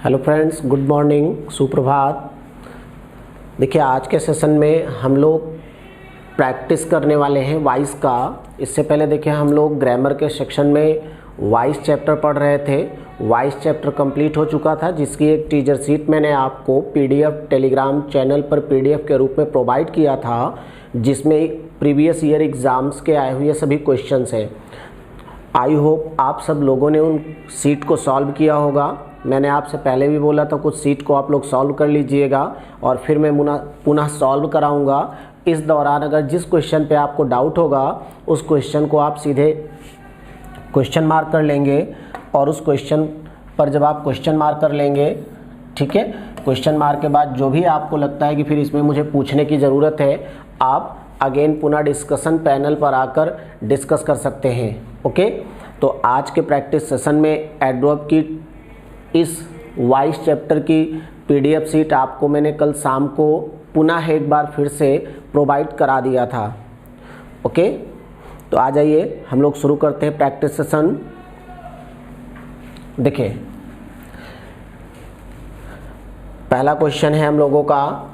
Hello friends, good morning, सुप्रभात। देखिए, आज के सेशन में हम लोग प्रैक्टिस करने वाले हैं वॉइस का। इससे पहले देखिए हम लोग ग्रामर के सेक्शन में वॉइस चैप्टर पढ़ रहे थे। वॉइस चैप्टर कंप्लीट हो चुका था, जिसकी एक टीचर शीट मैंने आपको पीडीएफ टेलीग्राम चैनल पर पीडीएफ के रूप में प्रोवाइड किया था, जिसमें प्रीवियस ईयर एग्ज़ाम्स के आए हुए सभी क्वेश्चंस हैं। आई होप आप सब लोगों ने उन सीट को सॉल्व किया होगा। मैंने आपसे पहले भी बोला था कुछ सीट को आप लोग सॉल्व कर लीजिएगा और फिर मैं पुनः सॉल्व कराऊंगा। इस दौरान अगर जिस क्वेश्चन पे आपको डाउट होगा उस क्वेश्चन को आप सीधे क्वेश्चन मार्क कर लेंगे, और उस क्वेश्चन पर जब आप क्वेश्चन मार्क कर लेंगे, ठीक है, क्वेश्चन मार्क के बाद जो भी आपको लगता है कि फिर इसमें मुझे पूछने की ज़रूरत है, आप अगेन पुनः डिस्कशन पैनल पर आकर डिस्कस कर सकते हैं। ओके, तो आज के प्रैक्टिस सेशन में एडवर्ब की इस वॉइस चैप्टर की पीडीएफ सीट आपको मैंने कल शाम को पुनः एक बार फिर से प्रोवाइड करा दिया था। ओके, तो आ जाइए हम लोग शुरू करते हैं प्रैक्टिस सेशन। देखिए, पहला क्वेश्चन है हम लोगों का,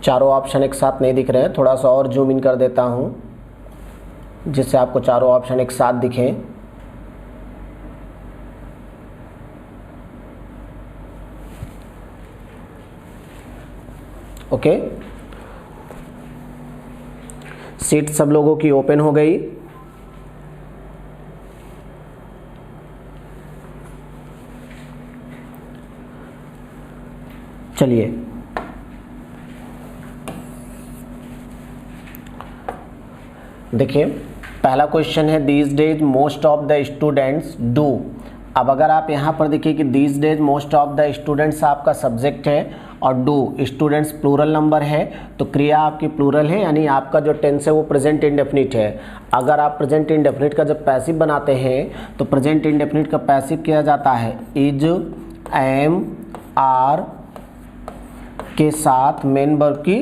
चारों ऑप्शन एक साथ नहीं दिख रहे हैं, थोड़ा सा और जूम इन कर देता हूं जिससे आपको चारों ऑप्शन एक साथ दिखें। ओके, सीट सब लोगों की ओपन हो गई। चलिए, देखिए पहला क्वेश्चन है these days most of the students do. अब अगर आप यहाँ पर देखिए कि these days most of the students आपका सब्जेक्ट है और डू स्टूडेंट्स प्लूरल नंबर है, तो क्रिया आपकी प्लूरल है, यानी आपका जो टेंस है वो प्रेजेंट इंडेफिनिट है। अगर आप प्रेजेंट इंडेफिनिट का जब पैसिव बनाते हैं तो प्रेजेंट इंडेफिनिट का पैसिव किया जाता है इज, एम, आर के साथ मेन वर्ब की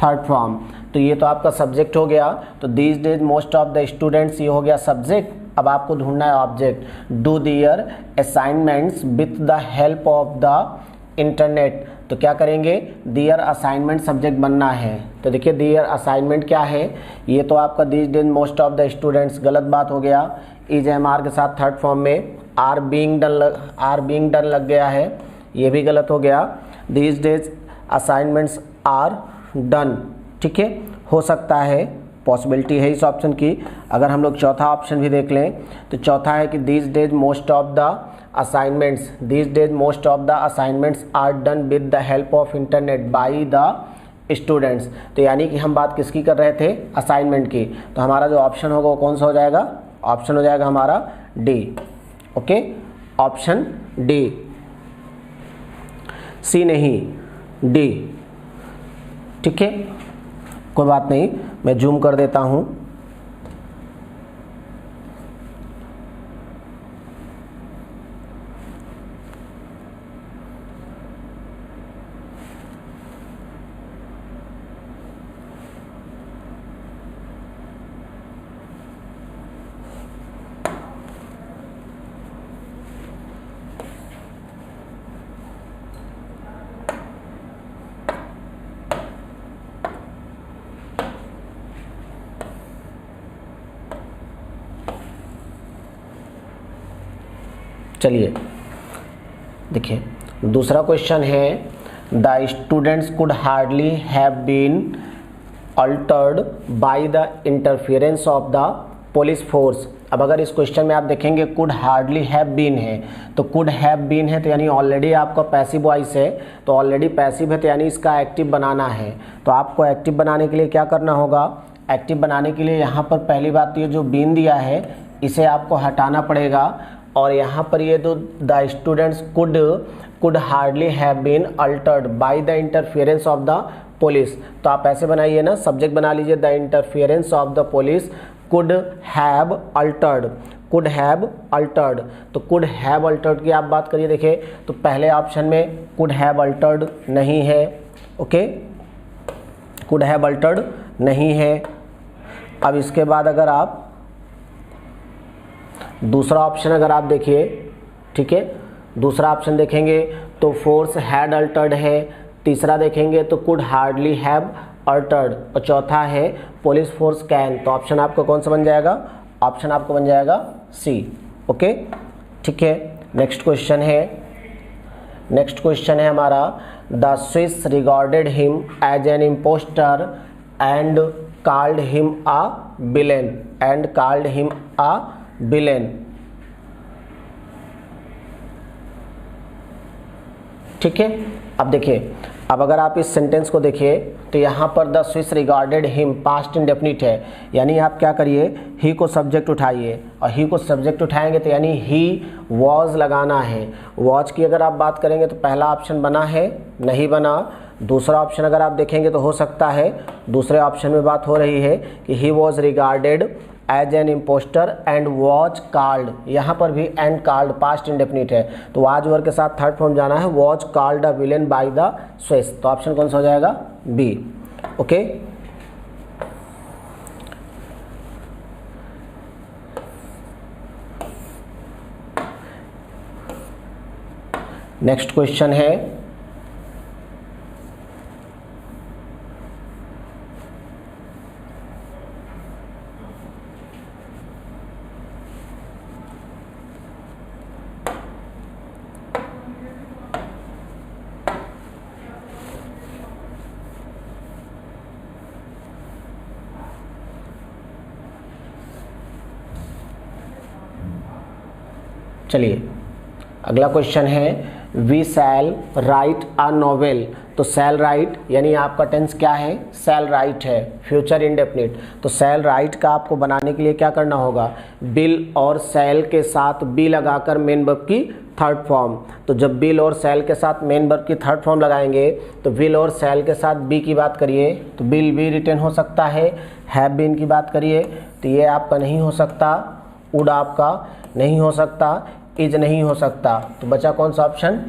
थर्ड फॉर्म। तो ये तो आपका सब्जेक्ट हो गया। तो these days most of the students ये हो गया सब्जेक्ट। अब आपको ढूंढना है object. Do their assignments with the help of the internet. तो क्या करेंगे, दियर असाइनमेंट सब्जेक्ट बनना है। तो देखिए दियर असाइनमेंट क्या है, ये तो आपका these days most of the students गलत बात हो गया। इज एम आर के साथ थर्ड फॉर्म में आर बीइंग डन लग गया है, ये भी गलत हो गया। These days assignments are done, ठीक है, हो सकता है, पॉसिबिलिटी है इस ऑप्शन की। अगर हम लोग चौथा ऑप्शन भी देख लें तो चौथा है कि these days most of the assignments are done with the help of internet by the students. तो यानी कि हम बात किसकी कर रहे थे, असाइनमेंट की। तो हमारा जो ऑप्शन होगा वो कौन सा हो जाएगा, ऑप्शन हो जाएगा हमारा डी। ओके, ऑप्शन डी, सी नहीं, डी, ठीक है, कोई बात नहीं, मैं जूम कर देता हूं। चलिए देखिए, दूसरा क्वेश्चन है the students could hardly have been altered by the interference of the police force. अब अगर इस क्वेश्चन में आप देखेंगे कुड हार्डली हैव बीन है, तो कुड हैव बीन है तो यानी ऑलरेडी आपका पैसिव वॉइस है, तो ऑलरेडी पैसिव है तो यानी इसका एक्टिव बनाना है। तो आपको एक्टिव बनाने के लिए क्या करना होगा, एक्टिव बनाने के लिए यहाँ पर पहली बात तो ये जो बीन दिया है इसे आपको हटाना पड़ेगा, और यहाँ पर ये तो the students could hardly have been altered by the interference of the police. तो आप ऐसे बनाइए ना, सब्जेक्ट बना लीजिए the interference of the police could have altered, could have altered. तो कुड हैव अल्टर्ड की आप बात करिए, देखिए तो पहले ऑप्शन में कुड हैव अल्टर्ड नहीं है, ओके, कुड हैव अल्टर्ड नहीं है। अब इसके बाद अगर आप दूसरा ऑप्शन अगर आप देखिए, ठीक है, दूसरा ऑप्शन देखेंगे तो फोर्स हैड अल्टर्ड है, तीसरा देखेंगे तो कुड हार्डली हैव अल्टर्ड, और चौथा है पुलिस फोर्स कैन। तो ऑप्शन आपको कौन सा बन जाएगा? ऑप्शन आपको बन जाएगा सी, ओके, ठीक है। नेक्स्ट क्वेश्चन है हमारा, the Swiss regarded him as an impostor and called him a villain, ठीक है। अब देखिए, अब अगर आप इस सेंटेंस को देखिए तो यहाँ पर the Swiss regarded him past indefinite है, यानी आप क्या करिए, ही को सब्जेक्ट उठाइए, और ही को सब्जेक्ट उठाएंगे तो यानी ही वॉज लगाना है। वॉच की अगर आप बात करेंगे तो पहला ऑप्शन बना है, नहीं बना। दूसरा ऑप्शन अगर आप देखेंगे तो हो सकता है दूसरे ऑप्शन में बात हो रही है कि he was regarded as an impostor and was called, यहाँ पर भी एंड कॉल्ड पास्ट इंडेफिनिट है, तो वाज वर्ब के साथ थर्ड फॉर्म जाना है, was called a villain by the Swiss. तो ऑप्शन कौन सा हो जाएगा? B, okay. नेक्स्ट क्वेश्चन है, चलिए अगला क्वेश्चन है, we shall write a novel. तो शैल राइट यानी आपका टेंस क्या है? शैल राइट है, फ्यूचर इंडेफिनिट। तो शैल राइट का आपको बनाने के लिए क्या करना होगा? बिल और शैल के साथ बी लगाकर मेन वर्ब की थर्ड फॉर्म। तो जब बिल और शैल के साथ मेन वर्ब की थर्ड फॉर्म लगाएंगे तो विल और शैल के साथ बी की बात करिए तो बिल बी रिटर्न हो सकता है, हैव बीन की बात करिए तो ये आपका नहीं हो सकता, वुड आपका नहीं हो सकता, इज नहीं हो सकता। तो बचा कौन सा ऑप्शन?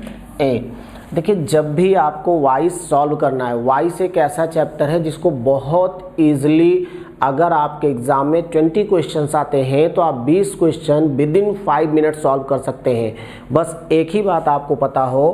ए। देखिए, जब भी आपको वॉइस सॉल्व करना है, वॉइस एक ऐसा चैप्टर है जिसको बहुत ईजिली अगर आपके एग्जाम में 20 क्वेश्चंस आते हैं तो आप 20 question with in 5 minute solve कर सकते हैं। बस एक ही बात आपको पता हो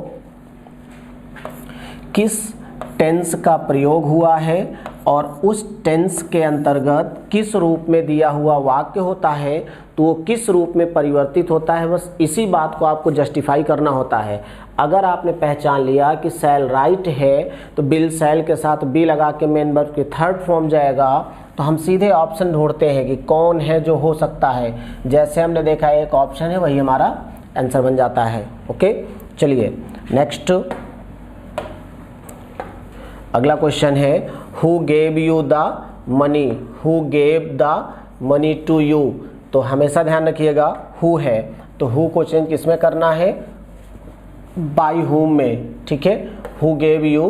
किस टेंस का प्रयोग हुआ है और उस टेंस के अंतर्गत किस रूप में दिया हुआ वाक्य होता है तो वो किस रूप में परिवर्तित होता है, बस इसी बात को आपको जस्टिफाई करना होता है। अगर आपने पहचान लिया कि शैल राइट है तो बिल शैल के साथ बी लगा के मेन वर्ब की थर्ड फॉर्म जाएगा, तो हम सीधे ऑप्शन ढूंढते हैं कि कौन है जो हो सकता है। जैसे हमने देखा एक ऑप्शन है वही हमारा आंसर बन जाता है, ओके। चलिए नेक्स्ट अगला क्वेश्चन है, who gave you the money, who gave the money to you. तो हमेशा ध्यान रखिएगा हु है तो हु को चेंज किसमें करना है? बाय हुम में, ठीक है। हु गेव यू,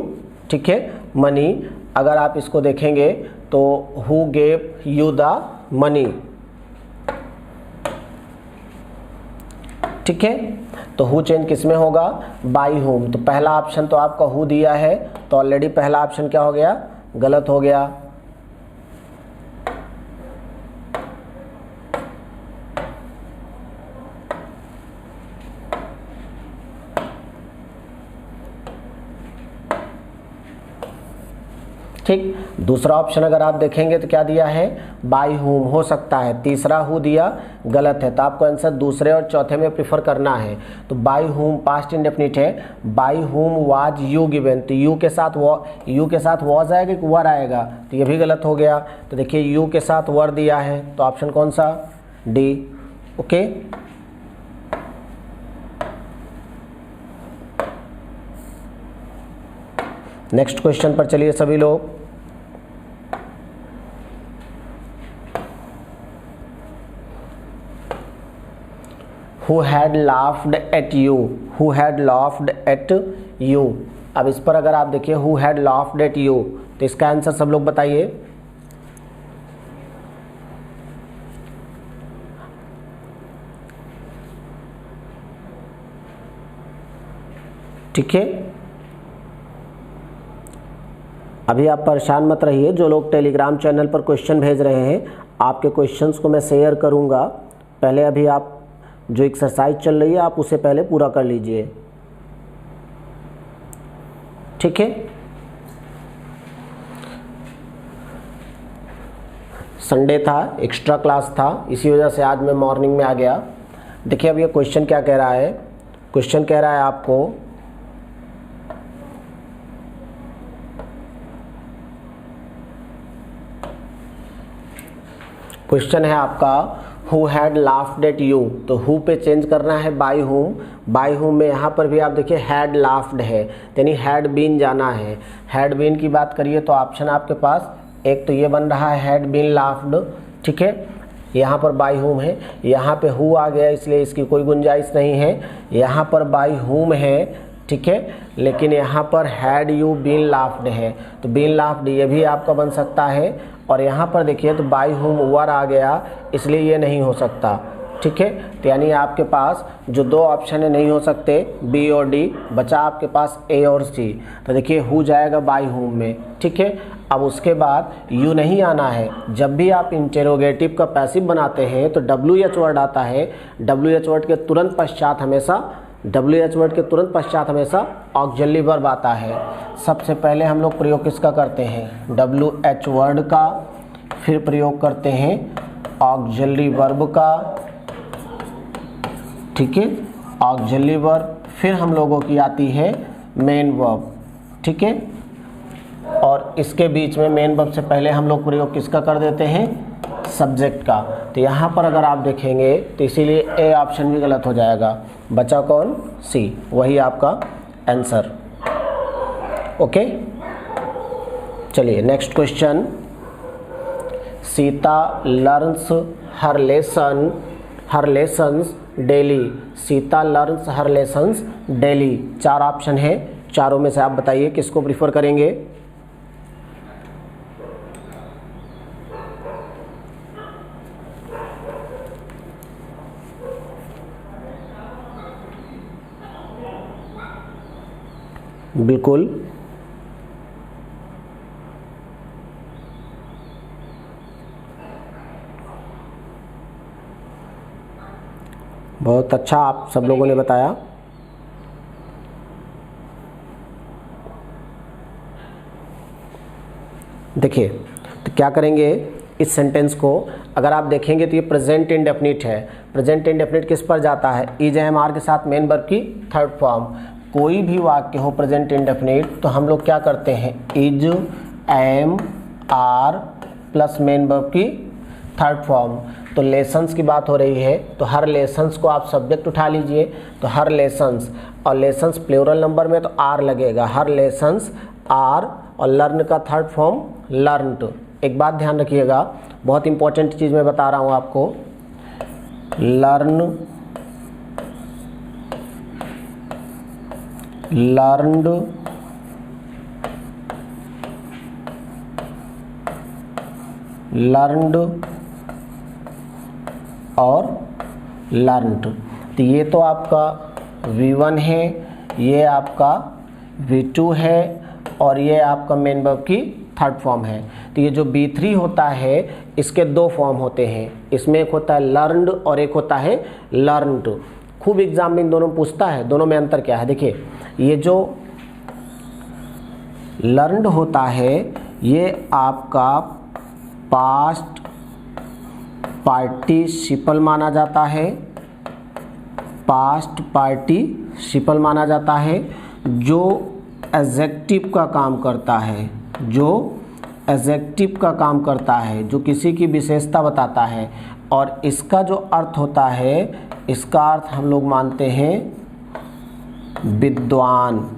ठीक है, मनी। अगर आप इसको देखेंगे तो who gave you the money, ठीक है। तो हु चेंज किसमें होगा? By whom. तो पहला ऑप्शन तो आपका हु दिया है तो ऑलरेडी पहला ऑप्शन क्या हो गया? गलत हो गया। ठीक, दूसरा ऑप्शन अगर आप देखेंगे तो क्या दिया है? बाय हुम हो सकता है, तीसरा हु दिया गलत है, तो आपको आंसर दूसरे और चौथे में प्रीफर करना है। तो बाय हुम पास्ट इंडेफिनिट है, बाय हुम वाज यू गिवन, तो यू के साथ वॉज आएगा कि वर आएगा? तो ये भी गलत हो गया। तो देखिए यू के साथ वर दिया है तो ऑप्शन कौन सा? D, okay. नेक्स्ट क्वेश्चन पर चलिए सभी लोग। Who had laughed at you? Who had laughed at you? अब इस पर अगर आप देखिए Who had laughed at you तो इसका आंसर सब लोग बताइए। ठीक है। अभी आप परेशान मत रहिए, जो लोग टेलीग्राम चैनल पर क्वेश्चन भेज रहे हैं आपके क्वेश्चंस को मैं शेयर करूंगा। पहले अभी आप जो एक्सरसाइज चल रही है आप उसे पहले पूरा कर लीजिए, ठीक है। संडे था, एक्स्ट्रा क्लास था, इसी वजह से आज मैं मॉर्निंग में आ गया। देखिए अब ये क्वेश्चन क्या कह रहा है। क्वेश्चन कह रहा है आपको क्वेश्चन है आपका who had laughed eight you, तो हु पे चेंज करना है बाय हुम। बाय हुम में यहाँ पर भी आप देखिए हैड लाफ्ड है, यानी हैड बीन जाना है। हैड बीन की बात करिए तो ऑप्शन आपके पास एक तो ये बन रहा है हैड बीन लाफ्ड, ठीक है। यहाँ पर बाय हुम है, यहाँ पे हु आ गया इसलिए इसकी कोई गुंजाइश नहीं है। यहाँ पर बाय हुम है, ठीक है, लेकिन यहाँ पर हैड यू बीन लाफ्ड है, तो बीन लाफ्ड ये भी आपका बन सकता है। और यहाँ पर देखिए तो बाय हुम वर आ गया इसलिए ये नहीं हो सकता, ठीक है। तो यानी आपके पास जो दो ऑप्शन है नहीं हो सकते, बी और डी, बचा आपके पास ए और सी। तो देखिए हु जाएगा बाय हुम में, ठीक है। अब उसके बाद यू नहीं आना है। जब भी आप इंटेरोगेटिव का पैसिव बनाते हैं तो WH वर्ड आता है। WH वर्ड के तुरंत पश्चात हमेशा ऑक्सिलरी वर्ब आता है। सबसे पहले हम लोग प्रयोग किसका करते हैं, WH वर्ड का, फिर प्रयोग करते हैं ऑक्सिलरी वर्ब का, ठीक है, ऑक्सिलरी वर्ब, फिर हम लोगों की आती है मेन वर्ब, ठीक है। और इसके बीच में मेन वर्ब से पहले हम लोग प्रयोग किसका कर देते हैं, सब्जेक्ट का। तो यहाँ पर अगर आप देखेंगे तो इसीलिए ए ऑप्शन भी गलत हो जाएगा, बचा कौन, सी, वही आपका आंसर। ओके, चलिए नेक्स्ट क्वेश्चन। सीता लर्न्स हर लेसन्स डेली। सीता लर्न्स हर लेसन्स डेली। 4 ऑप्शन है, चारों में से आप बताइए किसको प्रीफर करेंगे। बिल्कुल, बहुत अच्छा आप सब लोगों ने बताया। देखिए तो क्या करेंगे इस सेंटेंस को, अगर आप देखेंगे तो ये प्रेजेंट इंडेफिनिट है। प्रेजेंट इंडेफिनिट किस पर जाता है, इज एम आर के साथ मेन वर्ब की थर्ड फॉर्म। कोई भी वाक्य हो प्रेजेंट इंडेफिनिट तो हम लोग क्या करते हैं, is am are plus main verb की थर्ड फॉर्म। तो लेसन्स की बात हो रही है तो हर लेसन्स को आप सब्जेक्ट उठा लीजिए, तो हर लेसन्स, और लेसन्स प्लूरल नंबर में तो आर लगेगा, हर लेसन्स आर, और लर्न का थर्ड फॉर्म लर्नड। एक बात ध्यान रखिएगा, बहुत इंपॉर्टेंट चीज़ मैं बता रहा हूँ आपको, लर्न, लर्नड, लर्नड और लर्नड। तो ये तो आपका V1 है, ये आपका V2 है, और ये आपका मेन वर्ब की थर्ड फॉर्म है। तो ये जो B3 होता है इसके 2 फॉर्म होते हैं, इसमें एक होता है लर्नड और एक होता है लर्नड। खूब एग्जाम में इन दोनों पूछता है, दोनों में अंतर क्या है। देखिए ये जो लर्नड होता है ये आपका पास्ट पार्टिसिपल माना जाता है, पास्ट पार्टिसिपल माना जाता है, जो एडजेक्टिव का काम करता है, जो एडजेक्टिव का काम करता है, जो किसी की विशेषता बताता है। और इसका जो अर्थ होता है, इसका अर्थ हम लोग मानते हैं विद्वान।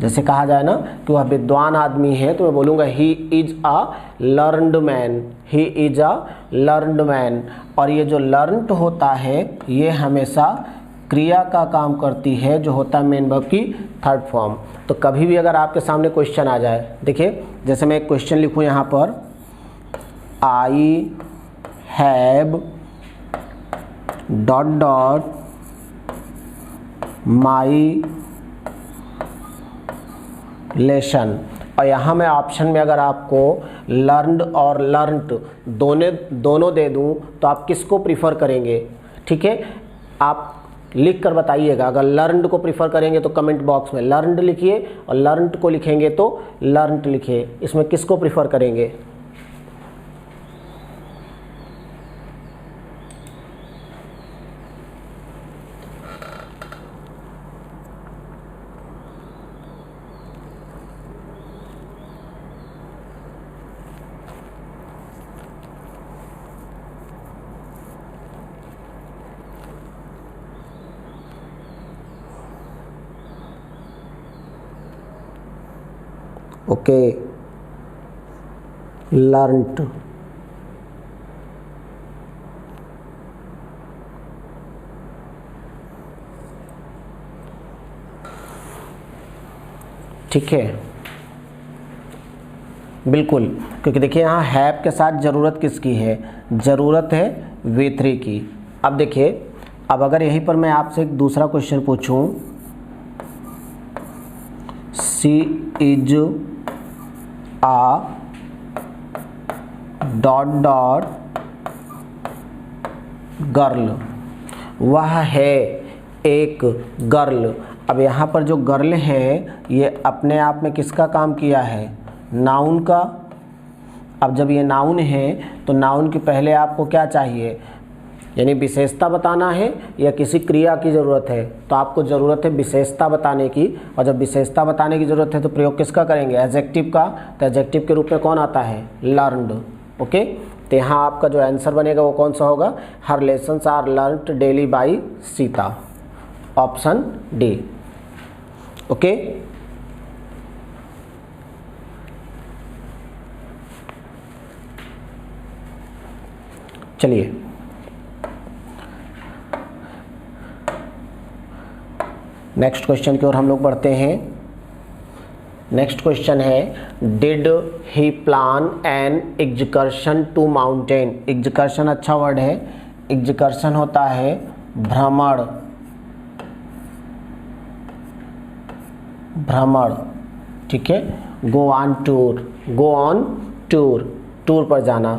जैसे कहा जाए ना कि वह विद्वान आदमी है तो मैं बोलूँगा he is a learned man, he is a learned man. और ये जो लर्नड होता है ये हमेशा क्रिया का काम करती है, जो होता है मेन वर्ब की थर्ड फॉर्म। तो कभी भी अगर आपके सामने क्वेश्चन आ जाए, देखिए जैसे मैं एक क्वेश्चन लिखूँ यहाँ पर, I have dot dot my lesson. और यहाँ मैं ऑप्शन में अगर आपको लर्नड और लर्नड दोनों दे दूँ तो आप किसको प्रीफर करेंगे? ठीक है, आप लिख कर बताइएगा। अगर लर्नड को प्रीफर करेंगे तो कमेंट बॉक्स में लर्नड लिखिए, और लर्नड को लिखेंगे तो लर्नड लिखिए। इसमें किसको प्रीफर करेंगे? Okay, learned. ठीक है, बिल्कुल, क्योंकि देखिए यहाँ हैव के साथ ज़रूरत किसकी है? ज़रूरत है V3 की। अब देखिए, अब अगर यहीं पर मैं आपसे एक दूसरा क्वेश्चन पूछूं, she is a dot dot girl, वह है एक गर्ल। अब यहाँ पर जो गर्ल है ये अपने आप में किसका काम किया है? नाउन का। अब जब ये नाउन है तो नाउन के पहले आपको क्या चाहिए? यानी विशेषता बताना है या किसी क्रिया की ज़रूरत है? तो आपको ज़रूरत है विशेषता बताने की, और जब विशेषता बताने की ज़रूरत है तो प्रयोग किसका करेंगे? एडजेक्टिव का। तो एडजेक्टिव के रूप में कौन आता है? लर्नड। ओके, तो यहाँ आपका जो आंसर बनेगा वो कौन सा होगा? Her lessons are learned daily by Sita, option D. Okay, चलिए नेक्स्ट क्वेश्चन की ओर हम लोग बढ़ते हैं। नेक्स्ट क्वेश्चन है, did he plan an excursion to mountain. Excursion अच्छा वर्ड है। एक्सकर्शन होता है भ्रमण, भ्रमण। ठीक है, go on tour, go on tour, tour पर जाना।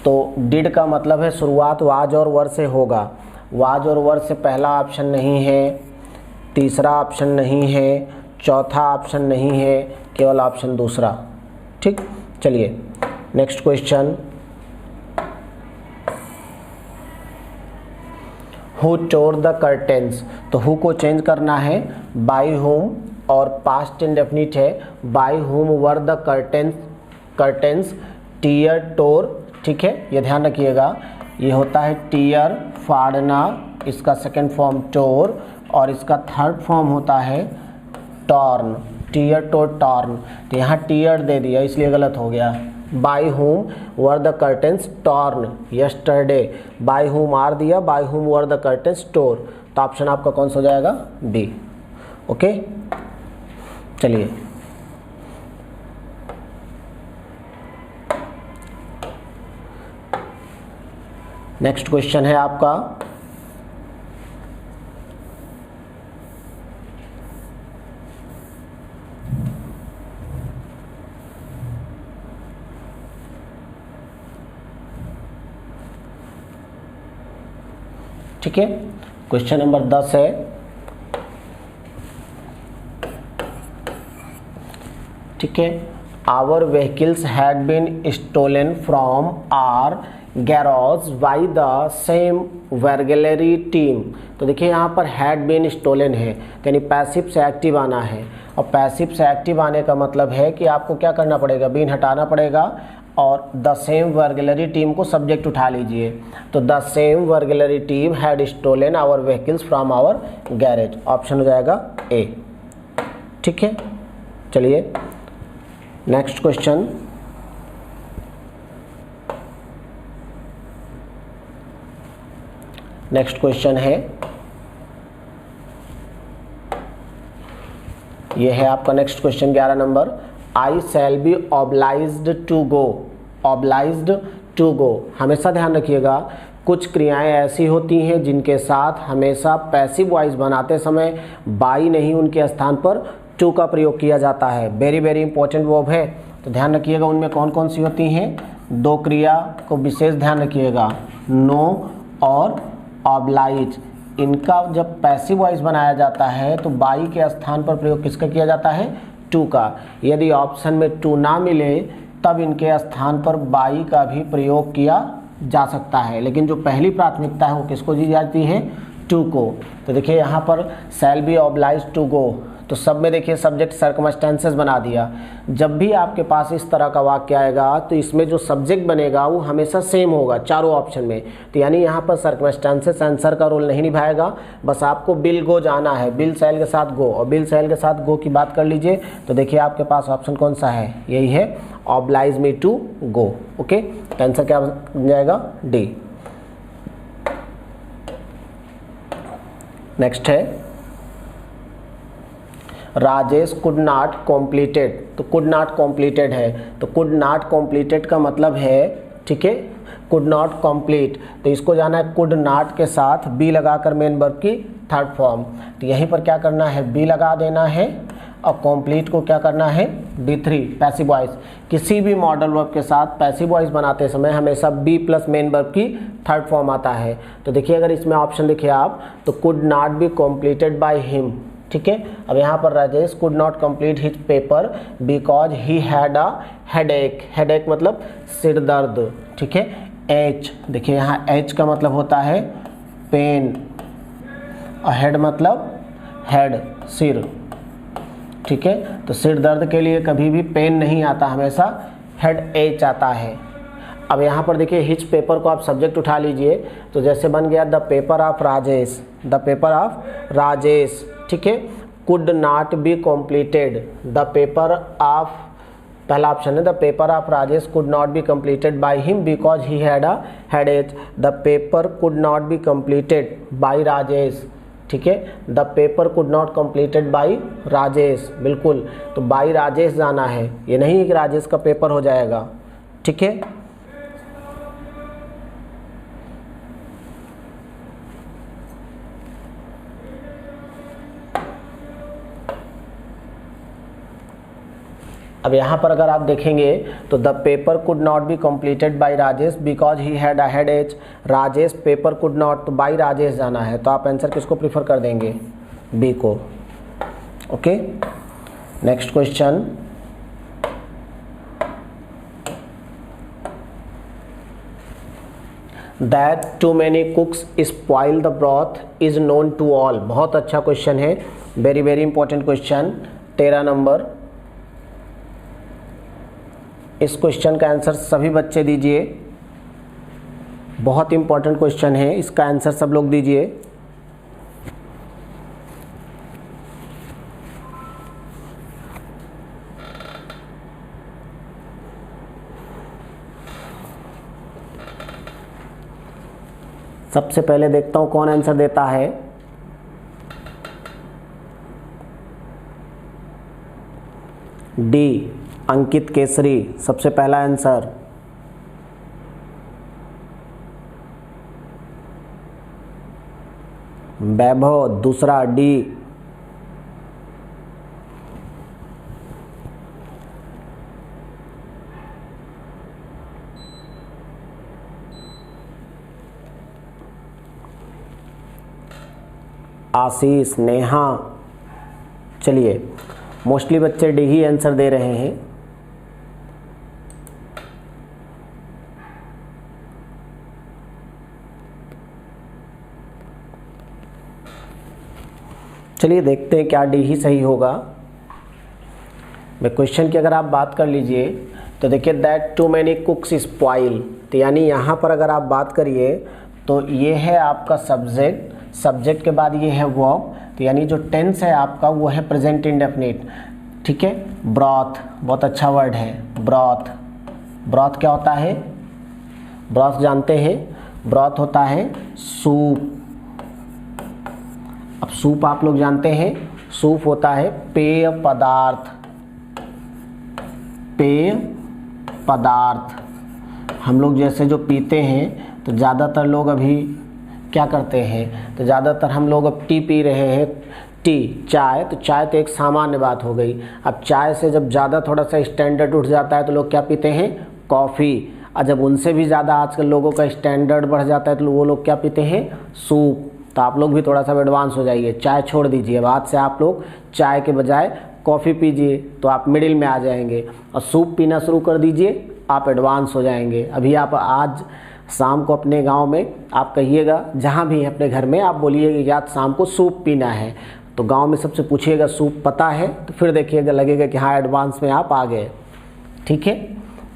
तो डिड का मतलब है शुरुआत वाज और वर से होगा। वाज और वर से पहला ऑप्शन नहीं है, तीसरा ऑप्शन नहीं है, चौथा ऑप्शन नहीं है, केवल ऑप्शन दूसरा। ठीक, चलिए next question, who tour the curtains. तो हु को चेंज करना है बाय हुम, और पास्ट इंडेफिनिट है by whom were the curtains, curtains tear tore. ठीक है, ये ध्यान रखिएगा, ये होता है टीयर फाड़ना, इसका सेकेंड फॉर्म टोर, और इसका थर्ड फॉर्म होता है टॉर्न, टीयर टोर टॉर्न। तो यहाँ टीयर दे दिया इसलिए गलत हो गया। By whom were the curtains torn yesterday, by whom are दिया, by whom were the curtains टोर। तो ऑप्शन आपका कौन सा हो जाएगा? बी। ओके, चलिए नेक्स्ट क्वेश्चन है आपका, ठीक है, क्वेश्चन नंबर 10 है, ठीक है, our vehicles had been stolen from our garage by the same burglary team. तो देखिए यहाँ पर हैड बीन स्टोलन है, यानी पैसिव से एक्टिव आना है, और पैसिव से एक्टिव आने का मतलब है कि आपको क्या करना पड़ेगा? बीन हटाना पड़ेगा, और द सेम वर्गलरी टीम को सब्जेक्ट उठा लीजिए। तो the same burglary team had stolen our vehicles from our garage, option हो जाएगा ए। ठीक है, चलिए नेक्स्ट क्वेश्चन, नेक्स्ट क्वेश्चन है, ये है आपका next question 11 number, I shall be obliged to go. Obliged to go, हमेशा ध्यान रखिएगा, कुछ क्रियाएं ऐसी होती हैं जिनके साथ हमेशा पैसिव वॉइस बनाते समय बाई नहीं उनके स्थान पर टू का प्रयोग किया जाता है। वेरी वेरी इंपॉर्टेंट वर्ब है, तो ध्यान रखिएगा उनमें कौन कौन सी होती हैं। दो क्रिया को विशेष ध्यान रखिएगा, नो और ऑब्लाइज। इनका जब पैसिव वॉइस बनाया जाता है तो बाई के स्थान पर प्रयोग किसका किया जाता है, टू का। यदि ऑप्शन में टू ना मिले तब इनके स्थान पर बाई का भी प्रयोग किया जा सकता है, लेकिन जो पहली प्राथमिकता है वो किसको दी जाती है, टू को। तो देखिए यहाँ पर shall be oblige to go, तो सब में देखिए सब्जेक्ट सर्कमस्टेंसेस बना दिया। जब भी आपके पास इस तरह का वाक्य आएगा तो इसमें जो सब्जेक्ट बनेगा वो हमेशा सेम होगा चारों ऑप्शन में। तो यानी यहाँ पर सर्कमस्टेंसेस आंसर का रोल नहीं निभाएगा, बस आपको बिल गो जाना है, बिल शैल के साथ गो। और बिल शैल के साथ गो की बात कर लीजिए तो देखिए आपके पास ऑप्शन कौन सा है, यही है, oblige me to go. Okay, तो आंसर क्या बन जाएगा, डी। नेक्स्ट है राजेश कुड नॉट कॉम्प्लीटेड। तो कुड नॉट कॉम्प्लीटेड है, तो कुड नॉट कॉम्प्लीटेड का मतलब है, ठीक है, कुड नॉट कॉम्प्लीट। तो इसको जाना है कुड नॉट के साथ बी लगाकर मेन वर्ब की थर्ड फॉर्म। तो यहीं पर क्या करना है, बी लगा देना है और कॉम्प्लीट को क्या करना है, D3 पैसिव वॉइस। किसी भी मॉडल वर्ब के साथ पैसिव वॉइस बनाते समय हमेशा बी प्लस मेन वर्ब की थर्ड फॉर्म आता है। तो देखिए अगर इसमें ऑप्शन देखिए आप, तो could not be completed by him, ठीक है। अब यहाँ पर Rajesh could not complete his paper because he had a headache. Headache मतलब सिर दर्द, ठीक है। एच, देखिए यहाँ एच का मतलब होता है पेन, और हेड मतलब हेड, सिर, ठीक है। तो सिर दर्द के लिए कभी भी पेन नहीं आता, हमेशा हेड एच आता है। अब यहाँ पर देखिए हिज पेपर को आप सब्जेक्ट उठा लीजिए, तो जैसे बन गया the paper of Rajesh, the paper of Rajesh, ठीक है। Could not be completed, the paper of, पहला ऑप्शन है the paper of Rajesh could not be completed by him because he had a headache. The paper could not be completed by Rajesh, ठीक है। The paper could not completed by Rajesh, बिल्कुल, तो bye Rajesh जाना है, ये नहीं कि राजेश का पेपर हो जाएगा, ठीक है। अब यहाँ पर अगर आप देखेंगे तो the paper could not be completed by Rajesh because he had a headache. Rajesh paper could not, तो बाय राजेश जाना है, तो आप आंसर किसको प्रीफर कर देंगे, बी को। Okay, next question, that too many cooks spoil the broth is known to all. बहुत अच्छा क्वेश्चन है, very very important question, 13 number. इस क्वेश्चन का आंसर सभी बच्चे दीजिए, बहुत इंपॉर्टेंट क्वेश्चन है, इसका आंसर सब लोग दीजिए। सबसे पहले देखता हूं कौन आंसर देता है। डी, अंकित केसरी, सबसे पहला आंसर। वैभव, दूसरा, डी। आशीष, नेहा, चलिए मोस्टली बच्चे डी ही आंसर दे रहे हैं। चलिए देखते हैं क्या डी ही सही होगा। मैं क्वेश्चन की अगर आप बात कर लीजिए तो देखिए that too many cooks spoil, तो यानी यहाँ पर अगर आप बात करिए तो ये है आपका सब्जेक्ट, सब्जेक्ट के बाद ये है वर्ब, तो यानी जो टेंस है आपका वो है प्रेजेंट इंडेफिनिट, ठीक है। ब्रॉथ, बहुत अच्छा वर्ड है, ब्रॉथ। ब्रॉथ क्या होता है, ब्रॉथ जानते हैं, ब्रॉथ होता है सूप। अब सूप आप लोग जानते हैं, सूप होता है पेय पदार्थ, पेय पदार्थ। हम लोग जैसे जो पीते हैं तो ज़्यादातर लोग अभी क्या करते हैं, तो ज़्यादातर हम लोग अब टी पी रहे हैं, टी चाय, तो चाय तो एक सामान्य बात हो गई। अब चाय से जब ज़्यादा थोड़ा सा स्टैंडर्ड उठ जाता है तो लोग क्या पीते हैं, कॉफ़ी। और जब उनसे भी ज़्यादा आजकल लोगों का स्टैंडर्ड बढ़ जाता है तो वो लोग क्या पीते हैं, सूप। तो आप लोग भी थोड़ा सा एडवांस हो जाइए, चाय छोड़ दीजिए, बाद से आप लोग चाय के बजाय कॉफ़ी पीजिए तो आप मिडिल में आ जाएंगे, और सूप पीना शुरू कर दीजिए, आप एडवांस हो जाएंगे। अभी आप आज शाम को अपने गांव में आप कहिएगा, जहां भी है अपने घर में, आप बोलिएगा कि आज शाम को सूप पीना है, तो गांव में सबसे पूछिएगा सूप पता है, तो फिर देखिएगा लगेगा कि हाँ एडवांस में आप आ गए। ठीक है,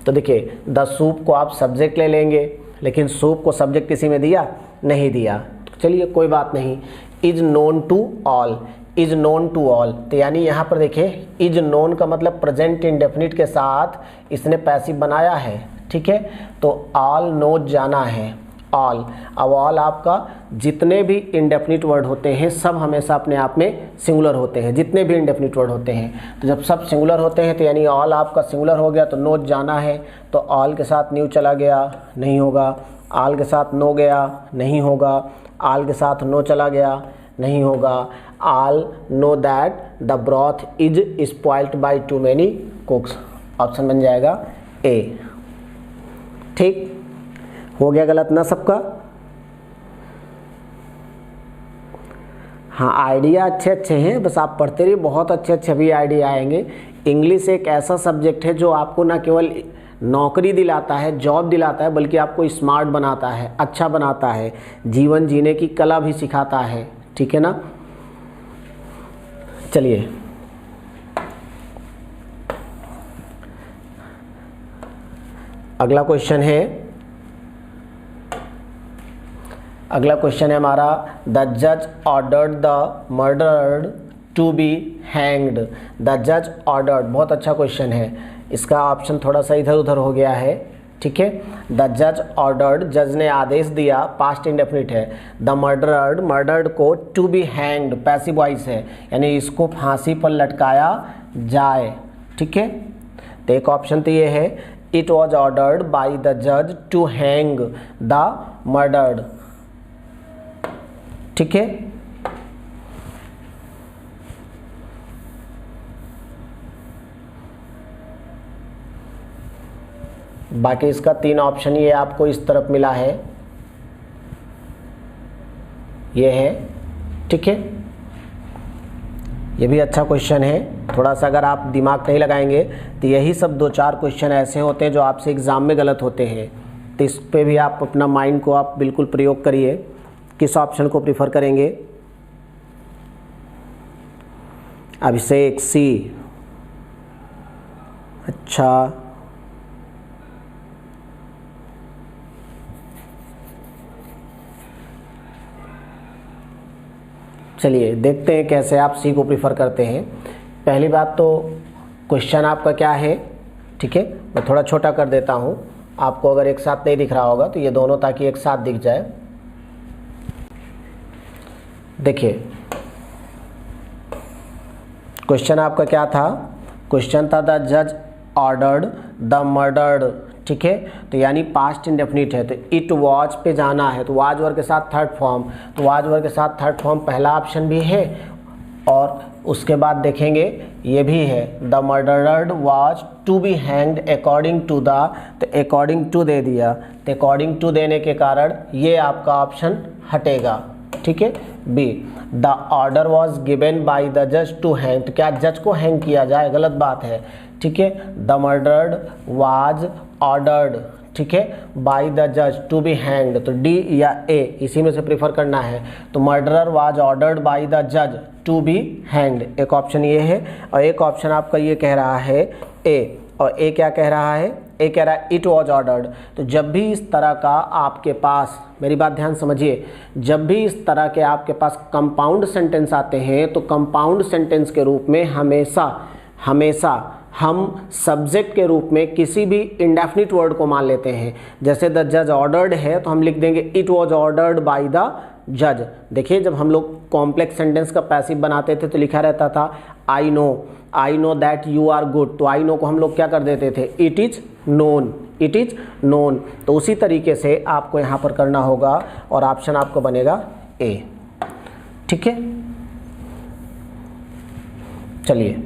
तो देखिए द सूप को आप सब्जेक्ट ले लेंगे, लेकिन सूप को सब्जेक्ट किसी में दिया नहीं दिया, तो चलिए कोई बात नहीं। Is known to all, is known to all, तो यानी यहाँ पर देखिए इज नोन का मतलब प्रेजेंट इंडेफिनिट के साथ इसने पैसिव बनाया है। ठीक है, तो ऑल नोज जाना है, ऑल। अब ऑल आपका जितने भी इंडेफिनिट वर्ड होते हैं सब हमेशा अपने आप में सिंगुलर होते हैं, जितने भी इंडेफिनिट वर्ड होते हैं। तो जब सब सिंगुलर होते हैं तो यानी ऑल आपका सिंगुलर हो गया, तो नोज जाना है, तो ऑल के साथ न्यू चला गया, नहीं होगा। ऑल के साथ नो गया, नहीं होगा। ऑल के साथ नो चला गया, नहीं होगा। All know that the broth is spoiled by two many कुक्स, option बन जाएगा ए। ठीक हो गया, गलत ना सबका। हाँ, आइडिया अच्छे अच्छे हैं, बस आप पढ़ते रहिए, बहुत अच्छे अच्छे भी आइडिया आएंगे। इंग्लिश एक ऐसा सब्जेक्ट है जो आपको ना केवल नौकरी दिलाता है, जॉब दिलाता है, बल्कि आपको स्मार्ट बनाता है, अच्छा बनाता है, जीवन जीने की कला भी सिखाता है। ठीक है ना, चलिए अगला क्वेश्चन है, अगला क्वेश्चन है हमारा, द जज ordered the murdered to be hanged. The जज ऑर्डर्ड, बहुत अच्छा क्वेश्चन है, इसका ऑप्शन थोड़ा सा इधर उधर हो गया है। ठीक है, द जज ऑर्डर्ड, जज ने आदेश दिया, पास्ट इंडेफिनिट है। द मर्डर्ड, मर्डर्ड को to be hanged passive voice है, यानी इसको फांसी पर लटकाया जाए। ठीक है, तो एक ऑप्शन तो ये है, it was ordered by the जज टू हैंग द मर्डर्ड। ठीक है, बाकी इसका 3 ऑप्शन ये आपको इस तरफ मिला है, ये है। ठीक है, ये भी अच्छा क्वेश्चन है, थोड़ा सा अगर आप दिमाग नहीं लगाएंगे तो यही सब 2-4 क्वेश्चन ऐसे होते हैं जो आपसे एग्जाम में गलत होते हैं, तो इस पे भी आप अपना माइंड को आप बिल्कुल प्रयोग करिए। किस ऑप्शन को प्रीफर करेंगे? अभिषेक सी, अच्छा चलिए देखते हैं कैसे आप सी को प्रीफर करते हैं। पहली बात तो क्वेश्चन आपका क्या है, ठीक है, मैं थोड़ा छोटा कर देता हूं, आपको अगर एक साथ नहीं दिख रहा होगा तो ये दोनों ताकि एक साथ दिख जाए। देखिए क्वेश्चन आपका क्या था, क्वेश्चन था द जज ऑर्डर्ड द मर्डर्ड। ठीक है, तो यानी पास्ट इंडेफिनिट है, तो इट वॉज पे जाना है, तो वाज वर्ग के साथ थर्ड फॉर्म, तो वाज वर्ग के साथ थर्ड फॉर्म पहला ऑप्शन भी है, और उसके बाद देखेंगे ये भी है, the murdered was to be hanged according to the, तो अकॉर्डिंग टू दे दिया, तो अकॉर्डिंग टू देने के कारण ये आपका ऑप्शन हटेगा। ठीक है, B, the order was given by the जज टू हैंग, तो क्या जज को हैंग किया जाए? गलत बात है। ठीक है, द मर्डर्ड वाज ऑर्डर्ड, ठीक है, बाई द जज टू बी हैंग्ड, तो डी या ए इसी में से प्रीफर करना है, तो murderer was ordered by the जज टू बी हैंग्ड, एक ऑप्शन ये है, और एक ऑप्शन आपका ये कह रहा है ए, और ए क्या कह रहा है? ए कह रहा है इट वॉज ऑर्डर्ड। तो जब भी इस तरह का आपके पास, मेरी बात ध्यान समझिए, जब भी इस तरह के आपके पास कंपाउंड सेंटेंस आते हैं तो कंपाउंड सेंटेंस के रूप में हमेशा हम सब्जेक्ट के रूप में किसी भी इंडेफिनिट वर्ड को मान लेते हैं। जैसे द जज ऑर्डर्ड है तो हम लिख देंगे it was ordered by the जज। देखिए जब हम लोग कॉम्प्लेक्स सेंटेंस का पैसिव बनाते थे तो लिखा रहता था I know that you are good, तो आई नो को हम लोग क्या कर देते थे? It is known. तो उसी तरीके से आपको यहाँ पर करना होगा और ऑप्शन आपको बनेगा ए। ठीक है, चलिए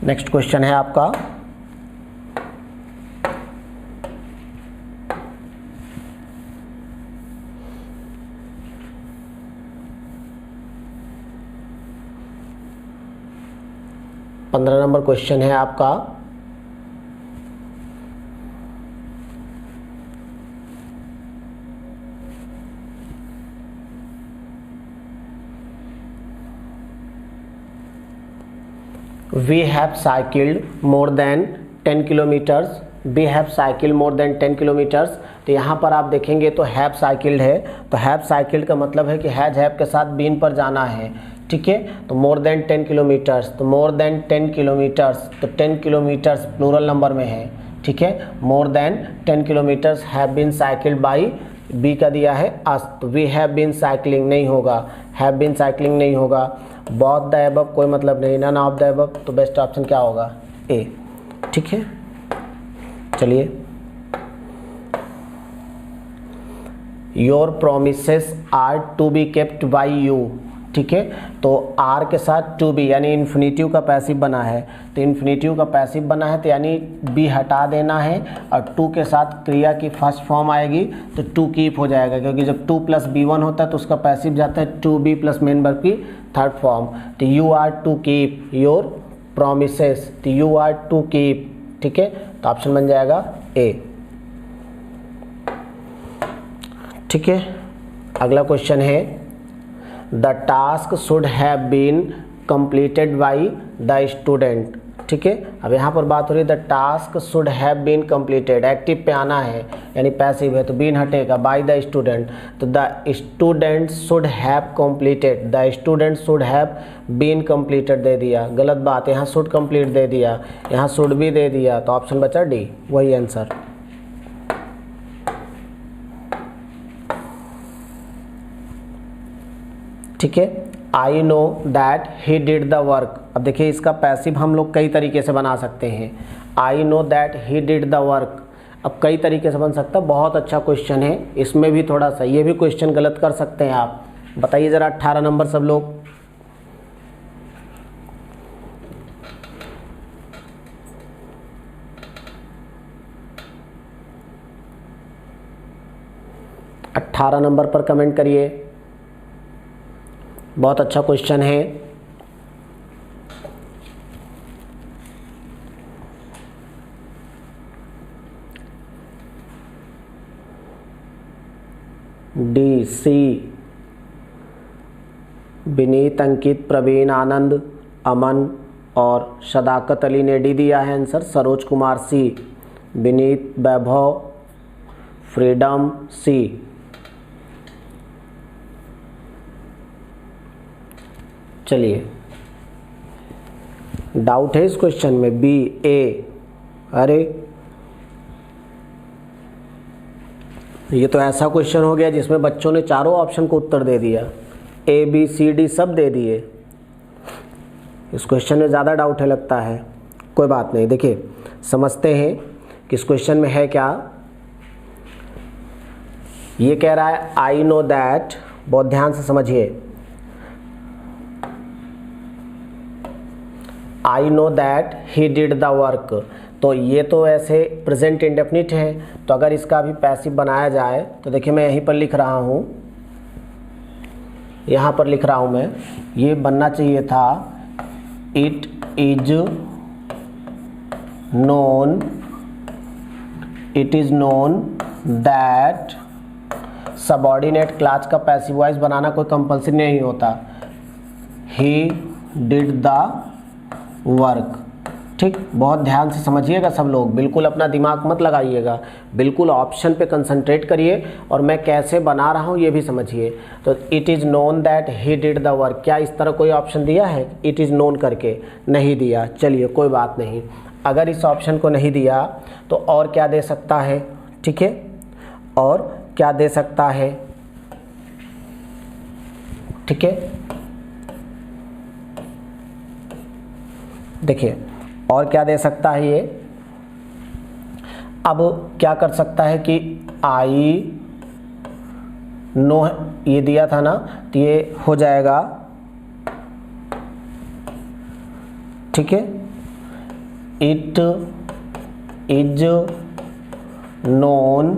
नेक्स्ट क्वेश्चन है आपका पंद्रह नंबर क्वेश्चन है आपका We have cycled more than 10 kilometers. We have cycled more than 10 kilometers. तो यहाँ पर आप देखेंगे तो have cycled है, तो have cycled का मतलब है कि has have के साथ been पर जाना है, ठीक है। तो more than 10 kilometers, तो more than 10 kilometers, तो 10 kilometers प्लूरल नंबर में है, ठीक है। more than 10 kilometers have been cycled by, B का दिया है अस, तो वी हैव बीन साइकिलिंग नहीं होगा, हैव बीन साइकिलिंग नहीं होगा, बोथ द अबव कोई मतलब नहीं, नन ऑफ द अबव, तो बेस्ट ऑप्शन क्या होगा ए, ठीक है। चलिए your promises are to be kept by you, ठीक है। तो आर के साथ टू बी यानी इन्फिनेटिव का पैसिव बना है, तो इन्फिनेटिव का पैसिव बना है तो यानी बी हटा देना है और टू के साथ क्रिया की फर्स्ट फॉर्म आएगी तो टू कीप हो जाएगा, क्योंकि जब टू प्लस बी वन होता है तो उसका पैसिव जाता है to be plus main verb की थर्ड फॉर्म। तो you are to keep your promises, तो यू आर टू कीप, ठीक है। तो ऑप्शन बन जाएगा ए, ठीक है। अगला क्वेश्चन है the task should have been completed by the student, ठीक है। अब यहाँ पर बात हो रही है the task should have been completed, active पे आना है यानी पैसिव है तो बीन हटेगा, बाय द स्टूडेंट, तो the student should have completed, the student should have been completed दे दिया, गलत बात, यहाँ शुड कंप्लीट दे दिया, यहाँ शुड भी दे दिया, तो ऑप्शन बचा डी, वही आंसर। ठीक है। आई know that he did the work, अब देखिए इसका पैसिव हम लोग कई तरीके से बना सकते हैं, आई know that he did the work, अब कई तरीके से बन सकता है, बहुत अच्छा क्वेश्चन है, इसमें भी थोड़ा सा ये भी क्वेश्चन गलत कर सकते हैं आप, बताइए ज़रा 18 नंबर सब लोग। अट्ठारह नंबर पर कमेंट करिए, बहुत अच्छा क्वेश्चन है। डी सी विनीत, अंकित, प्रवीण, आनंद, अमन और सदाकत अली ने डी दिया है आंसर। सरोज कुमार सी, विनीत, वैभव, फ्रीडम सी। चलिए डाउट है इस क्वेश्चन में, बी ए, अरे ये तो ऐसा क्वेश्चन हो गया जिसमें बच्चों ने चारों ऑप्शन को उत्तर दे दिया, ए बी सी डी सब दे दिए, इस क्वेश्चन में ज़्यादा डाउट है लगता है, कोई बात नहीं। देखिए समझते हैं कि इस क्वेश्चन में है क्या। ये कह रहा है आई नो दैट, बहुत ध्यान से समझिए, आई know that he did the work, तो ये तो ऐसे प्रेजेंट इंडेफिनिट है, तो अगर इसका भी पैसिव बनाया जाए तो देखिए मैं यहीं पर लिख रहा हूँ, यहाँ पर लिख रहा हूँ मैं, ये बनना चाहिए था it is known, it is known that, subordinate class का पैसिव वॉइस बनाना कोई कंपल्सरी नहीं होता, ही डिड द वर्क, ठीक। बहुत ध्यान से समझिएगा सब लोग, बिल्कुल अपना दिमाग मत लगाइएगा, बिल्कुल ऑप्शन पे कंसंट्रेट करिए और मैं कैसे बना रहा हूँ ये भी समझिए। तो it is known that he did the work, क्या इस तरह कोई ऑप्शन दिया है इट इज़ नोन करके? नहीं दिया, चलिए कोई बात नहीं। अगर इस ऑप्शन को नहीं दिया तो और क्या दे सकता है, ठीक है, और क्या दे सकता है, ठीक है। देखिए और क्या दे सकता है ये, अब क्या कर सकता है कि आई नो, ये दिया था ना, तो ये हो जाएगा, ठीक है, it is known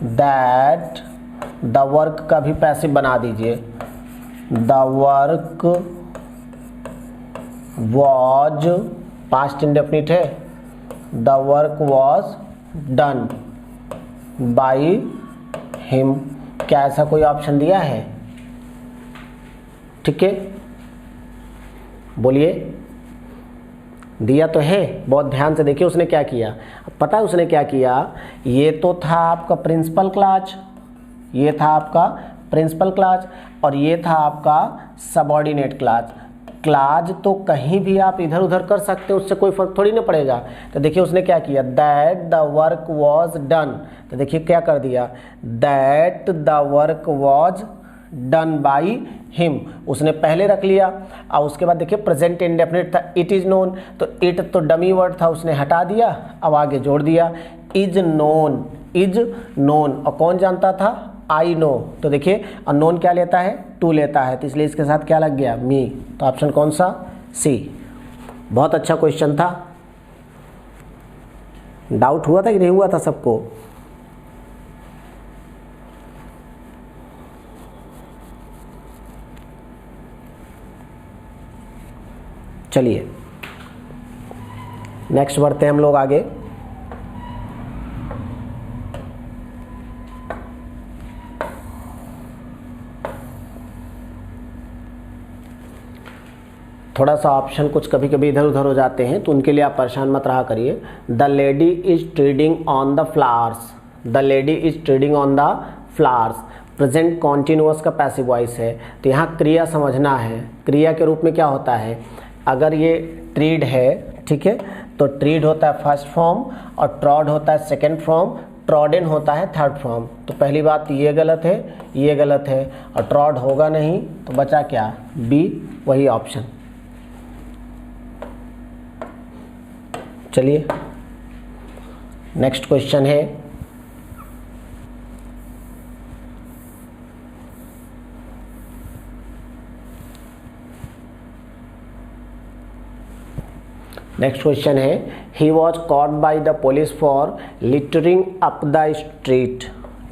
that, the work का भी पैसिव बना दीजिए, the work was, past indefinite है, the work was done by him. क्या ऐसा कोई ऑप्शन दिया है? ठीक है, बोलिए, दिया तो है, बहुत ध्यान से देखिए उसने क्या किया। पता है उसने क्या किया, ये तो था आपका प्रिंसिपल क्लॉज, ये था आपका प्रिंसिपल क्लॉज, और ये था आपका सबऑर्डिनेट क्लॉज। क्लॉज तो कहीं भी आप इधर उधर कर सकते हो, उससे कोई फर्क थोड़ी ना पड़ेगा। तो देखिए उसने क्या किया, that the work was done, तो देखिए क्या कर दिया, that the work was done by him, उसने पहले रख लिया। और उसके बाद देखिए प्रेजेंट इंडेफिनिट था, इट इज नोन, तो इट तो डमी वर्ड था, उसने हटा दिया, अब आगे जोड़ दिया, इज नोन, इज नोन, और कौन जानता था, आई नो। तो देखिए अननोन क्या लेता है, टू लेता है, तो इसलिए इसके साथ क्या लग गया, मी। तो ऑप्शन कौन सा, सी। बहुत अच्छा क्वेश्चन था। डाउट हुआ था कि नहीं हुआ था सबको? चलिए नेक्स्ट बढ़ते हैं हम लोग आगे। थोड़ा सा ऑप्शन कुछ कभी कभी इधर उधर हो जाते हैं, तो उनके लिए आप परेशान मत रहा करिए। The lady is trading on the flowers, the lady is trading on the flowers, present continuous का पैसिव वॉइस है, तो यहाँ क्रिया समझना है। क्रिया के रूप में क्या होता है, अगर ये ट्रीड है, ठीक है, तो ट्रीड होता है फर्स्ट फॉर्म और ट्रॉड होता है सेकेंड फॉर्म, ट्रॉडन होता है थर्ड फॉर्म। तो पहली बात ये गलत है, ये गलत है, और ट्रॉड होगा नहीं, तो बचा क्या, बी, वही ऑप्शन। चलिए नेक्स्ट क्वेश्चन है, नेक्स्ट क्वेश्चन है, he was caught by the police for littering up the street.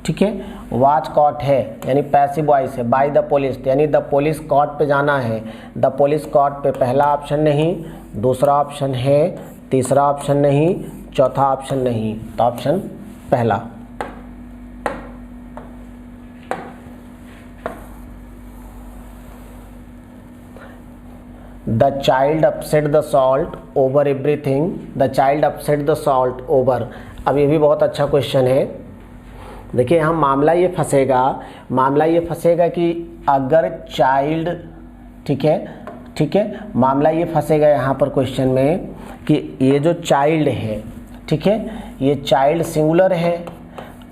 ठीक है, वॉच कॉट है यानी पैसिव वॉइस है, बाय द पुलिस यानी द पुलिस कॉट पे जाना है, द पुलिस कॉट पे पहला ऑप्शन नहीं, दूसरा ऑप्शन है, तीसरा ऑप्शन नहीं, चौथा ऑप्शन नहीं, तो ऑप्शन पहला। The child upset the salt over everything, the child upset the salt over. अब ये भी बहुत अच्छा क्वेश्चन है। देखिए यहाँ मामला ये फंसेगा कि अगर चाइल्ड, ठीक है, मामला ये फंसेगा यहाँ पर क्वेश्चन में कि ये जो चाइल्ड है, ठीक है, ये चाइल्ड सिंगुलर है।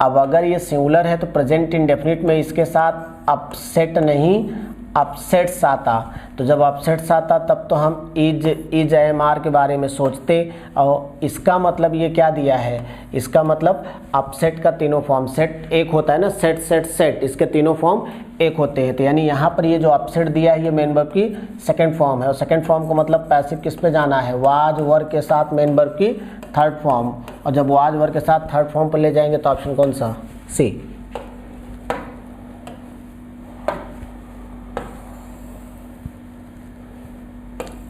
अब अगर ये सिंगुलर है तो प्रेजेंट इंडेफिनिट में इसके साथ अपसेट नहीं, अपसेट्स आता। तो जब अपसेट्स आता तब तो हम इज एमआर के बारे में सोचते, और इसका मतलब ये क्या दिया है, इसका मतलब अपसेट का तीनों फॉर्म, सेट एक होता है ना, सेट सेट सेट, इसके तीनों फॉर्म एक होते हैं। तो यानी यहाँ पर ये जो अपसेट दिया है ये मेन वर्ब की सेकंड फॉर्म है, और सेकंड फॉर्म को मतलब पैसिव किस पे जाना है, वाज वर्ब के साथ मेन वर्ब की थर्ड फॉर्म, और जब वाज वर्ब के साथ थर्ड फॉर्म पर ले जाएंगे तो ऑप्शन कौन सा, C.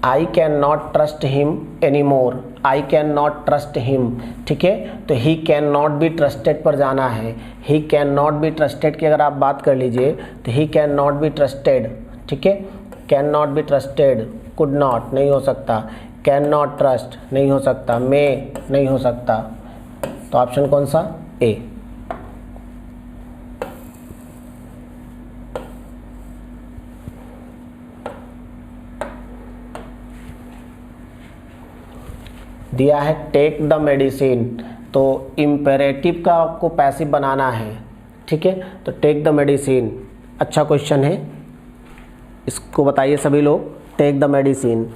I can not trust him any more, I can not trust him, ठीक है, तो he can not be trusted पर जाना है। He can not be trusted की अगर आप बात कर लीजिए तो he can not be trusted, ठीक है, can not be trusted, could not नहीं हो सकता, कैन नॉट ट्रस्ट नहीं हो सकता, मे नहीं हो सकता, तो ऑप्शन कौन सा, ए। दिया है टेक द मेडिसिन, तो इम्पेरेटिव का आपको पैसिव बनाना है, ठीक है, तो टेक द मेडिसिन अच्छा क्वेश्चन है, इसको बताइए सभी लोग, टेक द मेडिसिन।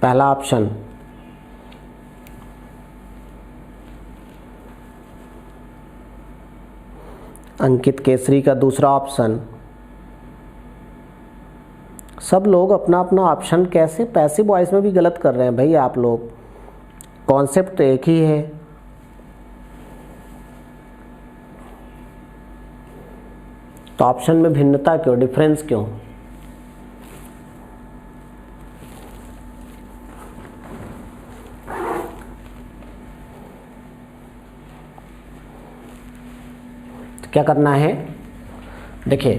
पहला ऑप्शन, अंकित केसरी का दूसरा ऑप्शन। सब लोग अपना अपना ऑप्शन कैसे पैसिव वॉइस में भी गलत कर रहे हैं भाई आप लोग, कॉन्सेप्ट तो एक ही है। तो ऑप्शन में भिन्नता क्यों, डिफरेंस क्यों? तो क्या करना है, देखिए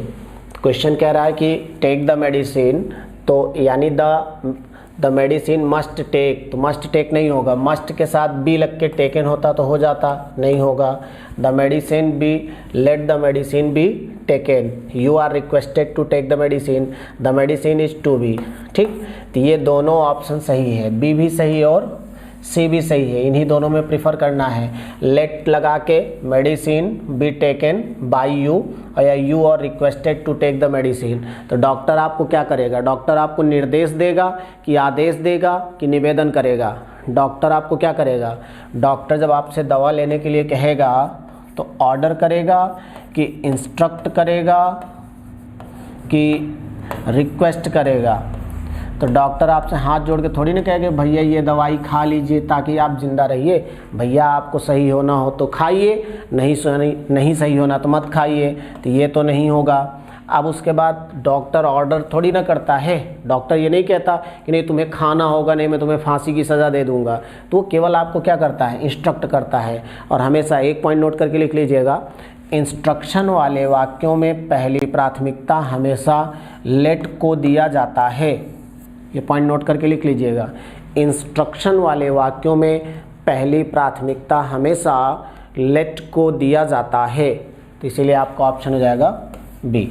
क्वेश्चन कह रहा है कि टेक द मेडिसिन, तो यानी द मेडिसिन मस्ट टेक, तो मस्ट टेक नहीं होगा, मस्ट के साथ बी लग के टेकन होता तो हो जाता, नहीं होगा। The medicine be, let the medicine be taken, you are requested to take the medicine is to be. ठीक, तो ये दोनों ऑप्शन सही है, बी भी सही और सी भी सही है, इन्हीं दोनों में प्रिफर करना है। लेट लगा के medicine be taken by you, या you are requested to take the medicine. तो डॉक्टर आपको क्या करेगा, डॉक्टर आपको निर्देश देगा कि आदेश देगा कि निवेदन करेगा? डॉक्टर आपको क्या करेगा, डॉक्टर जब आपसे दवा लेने के लिए कहेगा तो ऑर्डर करेगा कि इंस्ट्रक्ट करेगा कि रिक्वेस्ट करेगा? तो डॉक्टर आपसे हाथ जोड़ के थोड़ी ना कहेगा भैया ये दवाई खा लीजिए ताकि आप जिंदा रहिए, भैया आपको सही होना हो तो खाइए, नहीं सही होना तो मत खाइए, तो ये तो नहीं होगा। अब उसके बाद डॉक्टर ऑर्डर थोड़ी ना करता है, डॉक्टर ये नहीं कहता कि नहीं तुम्हें खाना होगा, नहीं मैं तुम्हें फांसी की सज़ा दे दूंगा, तो वो केवल आपको क्या करता है, इंस्ट्रक्ट करता है। और हमेशा एक पॉइंट नोट करके लिख लीजिएगा, इंस्ट्रक्शन वाले वाक्यों में पहली प्राथमिकता हमेशा लेट को दिया जाता है, ये पॉइंट नोट करके लिख लीजिएगा। इंस्ट्रक्शन वाले वाक्यों में पहली प्राथमिकता हमेशा लेट को दिया जाता है, तो इसीलिए आपका ऑप्शन हो जाएगा B.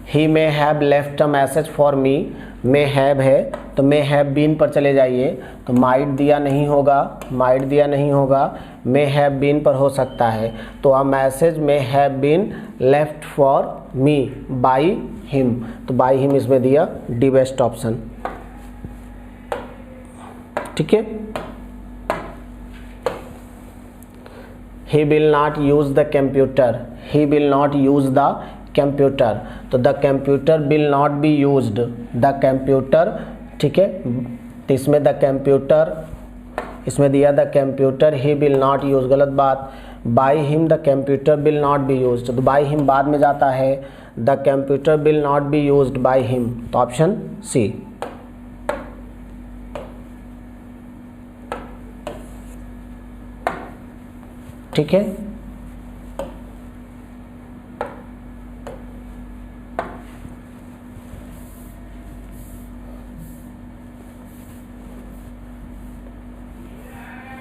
He may have left a message for me, may have है तो मे हैव बीन पर चले जाइए, तो माइट दिया नहीं होगा, मे हैव बीन पर हो सकता है, तो a message may have been left for me by him, तो बाय हिम इसमें दिया डी बेस्ट ऑप्शन। ठीक है, he will not use the computer, he will not use the computer, तो the computer will not be used, the computer, ठीक है, तो इसमें द कंप्यूटर, इसमें दिया the computer he will not use, गलत बात, by him the computer will not be used, तो बाय हिम बाद में जाता है, the computer will not be used by him, तो ऑप्शन सी। ठीक है,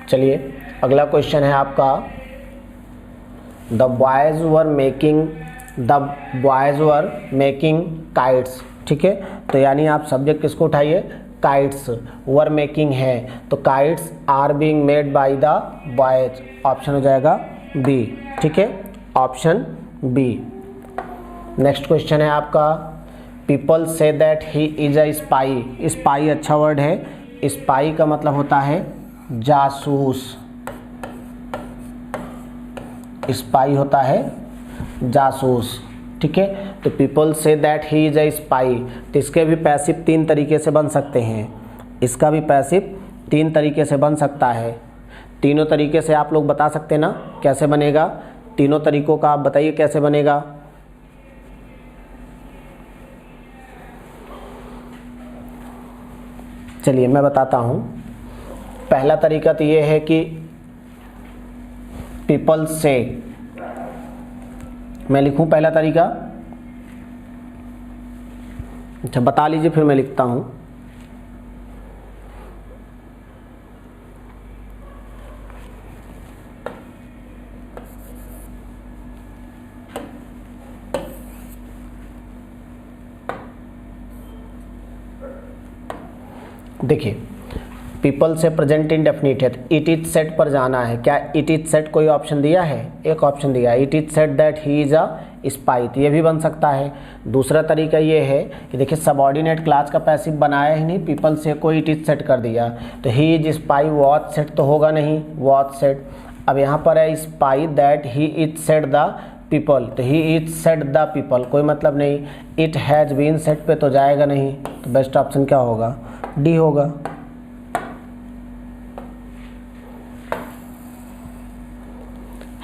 चलिए अगला क्वेश्चन है आपका, the boys were making kites. ठीक है, तो यानी आप सब्जेक्ट किसको उठाइए, काइट्स, वर मेकिंग है, तो kites are being made by the boys, option हो जाएगा बी। ठीक है, ऑप्शन बी। नेक्स्ट क्वेश्चन है आपका, people say that he is a spy. Spy अच्छा वर्ड है, स्पाई का मतलब होता है जासूस, स्पाई होता है जासूस। ठीक है, तो people say that he is a spy, तो इसके भी पैसिव तीन तरीके से बन सकते हैं, इसका भी पैसिव तीन तरीके से बन सकता है। तीनों तरीके से आप लोग बता सकते हैं ना कैसे बनेगा, तीनों तरीकों का आप बताइए कैसे बनेगा। चलिए मैं बताता हूँ। पहला तरीका तो ये है कि पीपल से, मैं लिखूं पहला तरीका, अच्छा बता लीजिए फिर मैं लिखता हूं। देखिए पीपल से प्रेजेंट इंडेफिनिट है तो इट इज सेड पर जाना है। क्या इट इज सेड कोई ऑप्शन दिया है? एक ऑप्शन दिया है, it is said that he is a spy, तो ये भी बन सकता है। दूसरा तरीका ये है कि देखिए सबऑर्डिनेट क्लास का पैसिव बनाया ही नहीं, पीपल से कोई इट इज सेड कर दिया, तो he is spy watch said तो होगा नहीं, वॉच सेड। अब यहाँ पर है spy that he is said the people, तो he is said the people कोई मतलब नहीं। इट हैज़ बीन सेड पे तो जाएगा नहीं, तो बेस्ट ऑप्शन क्या होगा? डी होगा।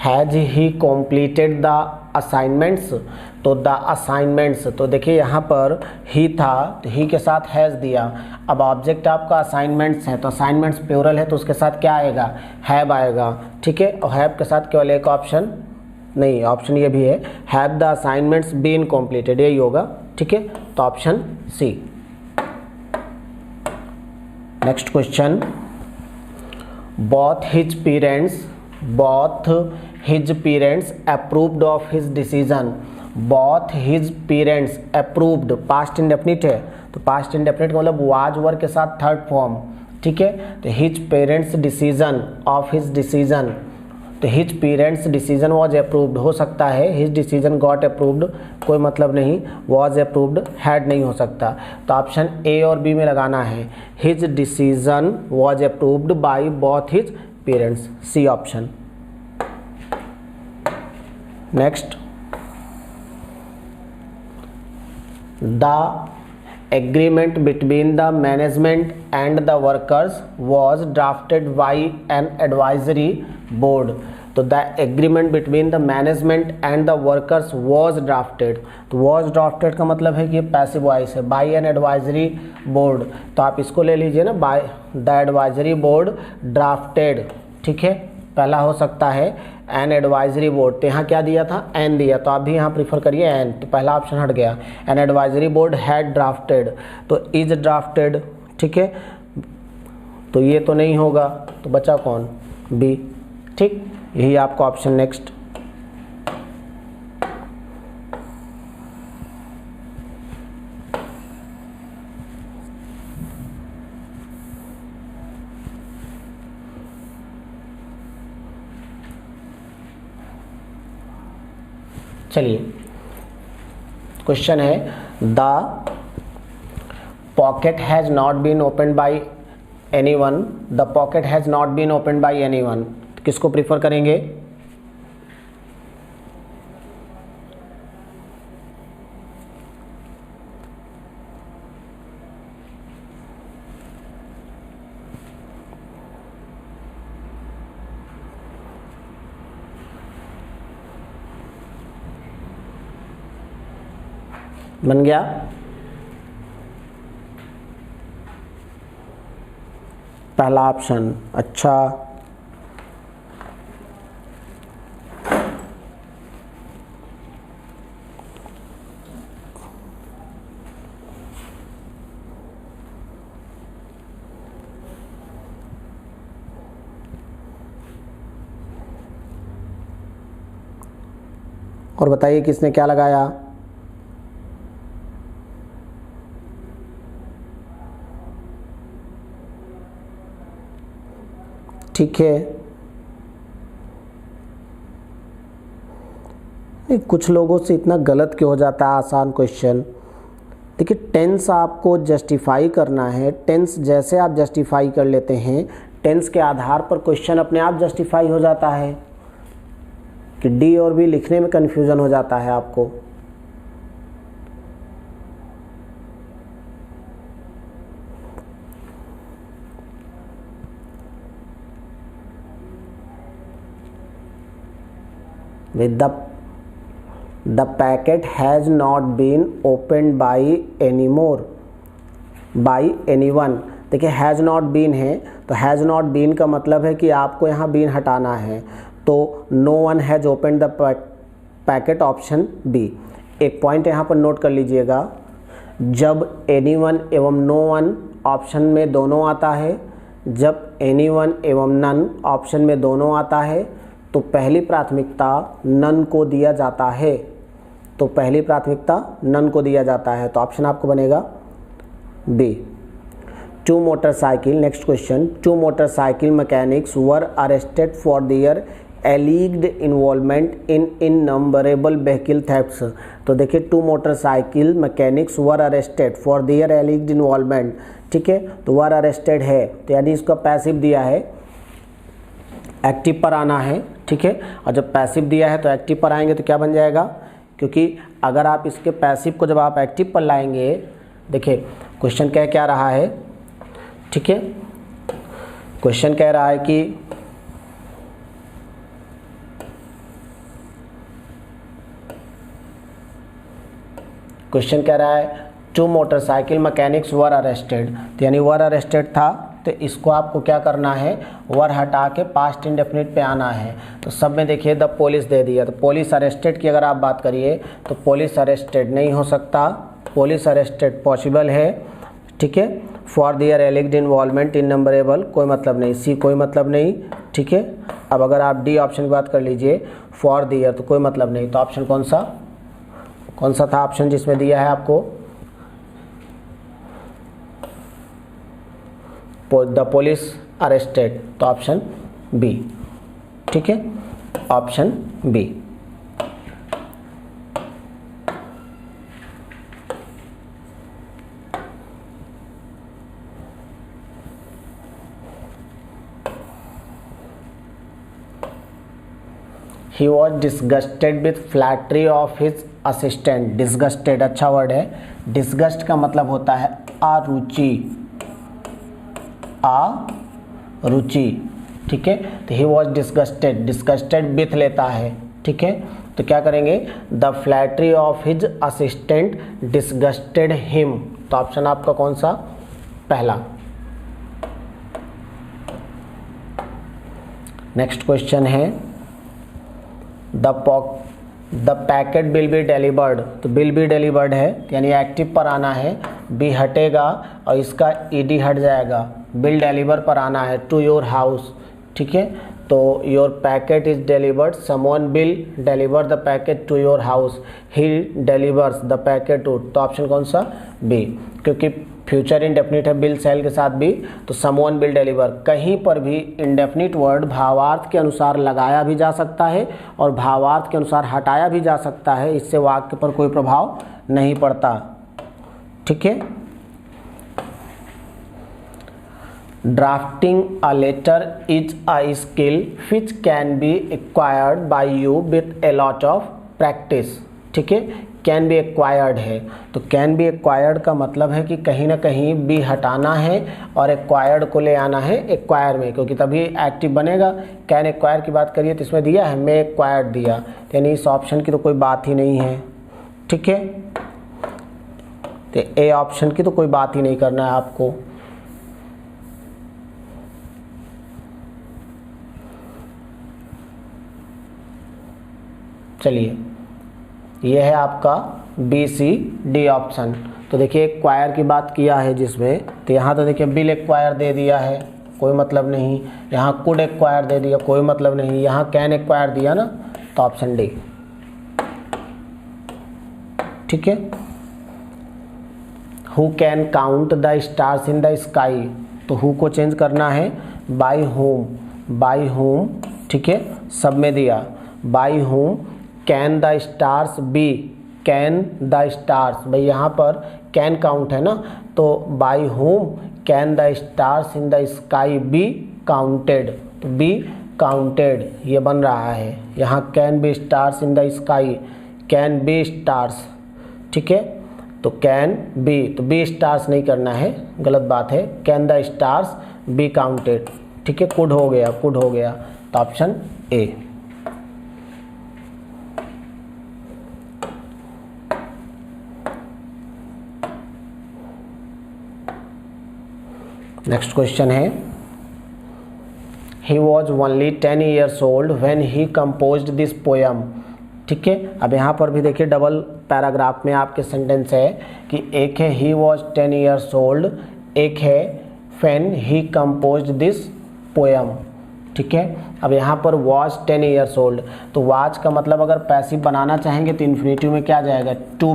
Has he completed the assignments, तो द असाइनमेंट्स, तो देखिए यहाँ पर ही था तो ही के साथ हैज़ दिया। अब ऑब्जेक्ट आपका असाइनमेंट्स है तो असाइनमेंट्स प्लूरल है तो उसके साथ क्या आएगा? हैव आएगा, ठीक है। और हैव के साथ केवल एक ऑप्शन नहीं, ऑप्शन ये भी है, have the assignments been completed, यही होगा, ठीक है। तो option C. Next question, both his parents approved of his decision, both his parents approved, past indefinite है तो पास्ट इंडेफिनिट का मतलब वाज वर के साथ थर्ड फॉर्म, ठीक है। तो his parents decision of his decision, तो his parents decision was approved हो सकता है, हिज डिसीजन गॉट अप्रूव्ड कोई मतलब नहीं, वॉज अप्रूव्ड हैड नहीं हो सकता। तो ऑप्शन ए और बी में लगाना है, his decision was approved by both his parents, C option. Next, the agreement between the management and the workers was drafted by an advisory board, तो the agreement between the management and the workers was drafted, तो was drafted का मतलब है कि ये passive voice है, by an advisory board, तो आप इसको ले लीजिए ना, by the advisory board drafted, ठीक है। पहला हो सकता है एन एडवाइजरी बोर्ड, तो यहाँ क्या दिया था? एन दिया, तो आप भी यहाँ प्रीफर करिए एन, तो पहला ऑप्शन हट गया। N advisory board had drafted, तो इज ड्राफ्टेड, ठीक है, तो ये तो नहीं होगा, तो बचा कौन? बी, ठीक, यही आपका ऑप्शन। नेक्स्ट, चलिए क्वेश्चन है, the pocket has not been open by anyone, the pocket has not been open by anyone, किसको प्रीफर करेंगे? बन गया, पहला ऑप्शन, अच्छा। और बताइए किसने क्या लगाया? ठीक है, नहीं कुछ लोगों से इतना गलत क्यों हो जाता है आसान क्वेश्चन। देखिए टेंस आपको जस्टिफाई करना है, टेंस जैसे आप जस्टिफाई कर लेते हैं, टेंस के आधार पर क्वेश्चन अपने आप जस्टिफाई हो जाता है, कि डी और बी लिखने में कन्फ्यूज़न हो जाता है आपको। With the packet has not been opened by anymore by anyone। देखिए हैज़ नॉट बीन है तो हैज़ नॉट बीन का मतलब है कि आपको यहाँ बीन हटाना है, तो no one has open the packet, option B. एक पॉइंट यहाँ पर नोट कर लीजिएगा, जब एनीवन एवं नो वन ऑप्शन में दोनों आता है, जब एनीवन एवं नन ऑप्शन में दोनों आता है, तो पहली प्राथमिकता नन को दिया जाता है, तो पहली प्राथमिकता नन को दिया जाता है, तो ऑप्शन आपको बनेगा B. Two motorcycle, next question, two motorcycle mechanics were arrested for their alleged involvement in innumerable vehicle thefts. तो देखिए two motorcycle mechanics were arrested for their alleged involvement, ठीक है, तो वर अरेस्टेड है तो यानी इसका पैसिव दिया है, एक्टिव पर आना है, ठीक है, और जब पैसिव दिया है तो एक्टिव पर आएंगे तो क्या बन जाएगा, क्योंकि अगर आप इसके पैसिव को जब आप एक्टिव पर लाएंगे, देखिए क्वेश्चन क्या रहा है, ठीक है, क्वेश्चन कह रहा है कि क्वेश्चन कह रहा है two motorcycle mechanics were arrested, तो यानी वर अरेस्टेड था तो इसको आपको क्या करना है, वर हटा के पास्ट इंडेफिनिट पे आना है। तो सब में देखिए द पुलिस दे दिया, तो पुलिस अरेस्टेड की अगर आप बात करिए तो पुलिस अरेस्टेड नहीं हो सकता, पुलिस अरेस्टेड पॉसिबल है, ठीक है, फॉर देयर एलिग्ड इन्वॉल्वमेंट इन नंबरेबल कोई मतलब नहीं, सी कोई मतलब नहीं, ठीक है। अब अगर आप डी ऑप्शन की बात कर लीजिए फॉर देयर तो कोई मतलब नहीं, तो ऑप्शन कौन सा था ऑप्शन जिसमें दिया है आपको द पुलिस अरेस्टेड, तो ऑप्शन बी, ठीक है, option B. He was disgusted with flattery of his assistant, disgusted अच्छा वर्ड है, disgust का मतलब होता है अरुचि, अरुचि, ठीक है, तो he was disgusted, disgusted with लेता है, ठीक है, तो क्या करेंगे, the flattery of his assistant disgusted him, तो ऑप्शन आपका कौन सा, पहला। नेक्स्ट क्वेश्चन है the packet bill be delivered, तो बिल बी डिलीवर्ड है यानी एक्टिव पर आना है, बी हटेगा और इसका ईडी हट जाएगा, बिल डिलीवर पर आना है, टू योर हाउस, ठीक है, तो your packet is delivered, someone will deliver the packet to your house, he delivers the packet to, तो ऑप्शन कौन सा, बी, क्योंकि फ्यूचर इंडेफिनिट है बिल सेल के साथ भी, तो समवन विल डिलीवर। कहीं पर भी इंडेफिनिट वर्ड भावार्थ के अनुसार लगाया भी जा सकता है और भावार्थ के अनुसार हटाया भी जा सकता है, इससे वाक्य पर कोई प्रभाव नहीं पड़ता, ठीक है। Drafting a letter is a skill which can be acquired by you with a lot of practice, ठीक है, कैन बी एक्वायर्ड है, तो कैन बी एक्वायर्ड का मतलब है कि कहीं ना कहीं बी हटाना है और एक्वायर्ड को ले आना है एक्वायर में, क्योंकि तभी एक्टिव बनेगा। कैन एक्वायर की बात करिए तो इसमें दिया है मे एक्वायर्ड दिया, यानी इस ऑप्शन की तो कोई बात ही नहीं है, ठीक है, तो ए ऑप्शन की तो कोई बात ही नहीं करना है आपको। चलिए ये है आपका बी सी डी ऑप्शन। तो देखिए एक्वायर की बात किया है जिसमें, तो यहाँ तो देखिए बिल एक्वायर दे दिया है, कोई मतलब नहीं, यहाँ कुड एक्वायर दे दिया, कोई मतलब नहीं, यहाँ कैन एक्वायर दिया ना, तो ऑप्शन डी, ठीक है। Who can count the stars in the sky, तो हु को चेंज करना है बाय होम, ठीक है, सब में दिया by whom can the stars be, can the stars, भाई यहाँ पर कैन काउंट है ना, तो by whom can the stars in the sky be counted, तो बी काउंटेड ये बन रहा है, यहाँ can be stars in the sky, can be stars, ठीक है, तो कैन बी, तो बी स्टार्स नहीं करना है, गलत बात है, can the stars be counted, ठीक है, कुड हो गया, तो ऑप्शन ए। नेक्स्ट क्वेश्चन है he was only 10 years old when he composed this poem, ठीक है। अब यहाँ पर भी देखिए डबल पैराग्राफ में आपके सेंटेंस है कि एक है ही वॉज 10 years old, एक है when he composed this poem, ठीक है। अब यहाँ पर वॉज 10 ईयर्स ओल्ड, तो वॉज का मतलब अगर पैसिव बनाना चाहेंगे तो इन्फिनेटिव में क्या जाएगा, टू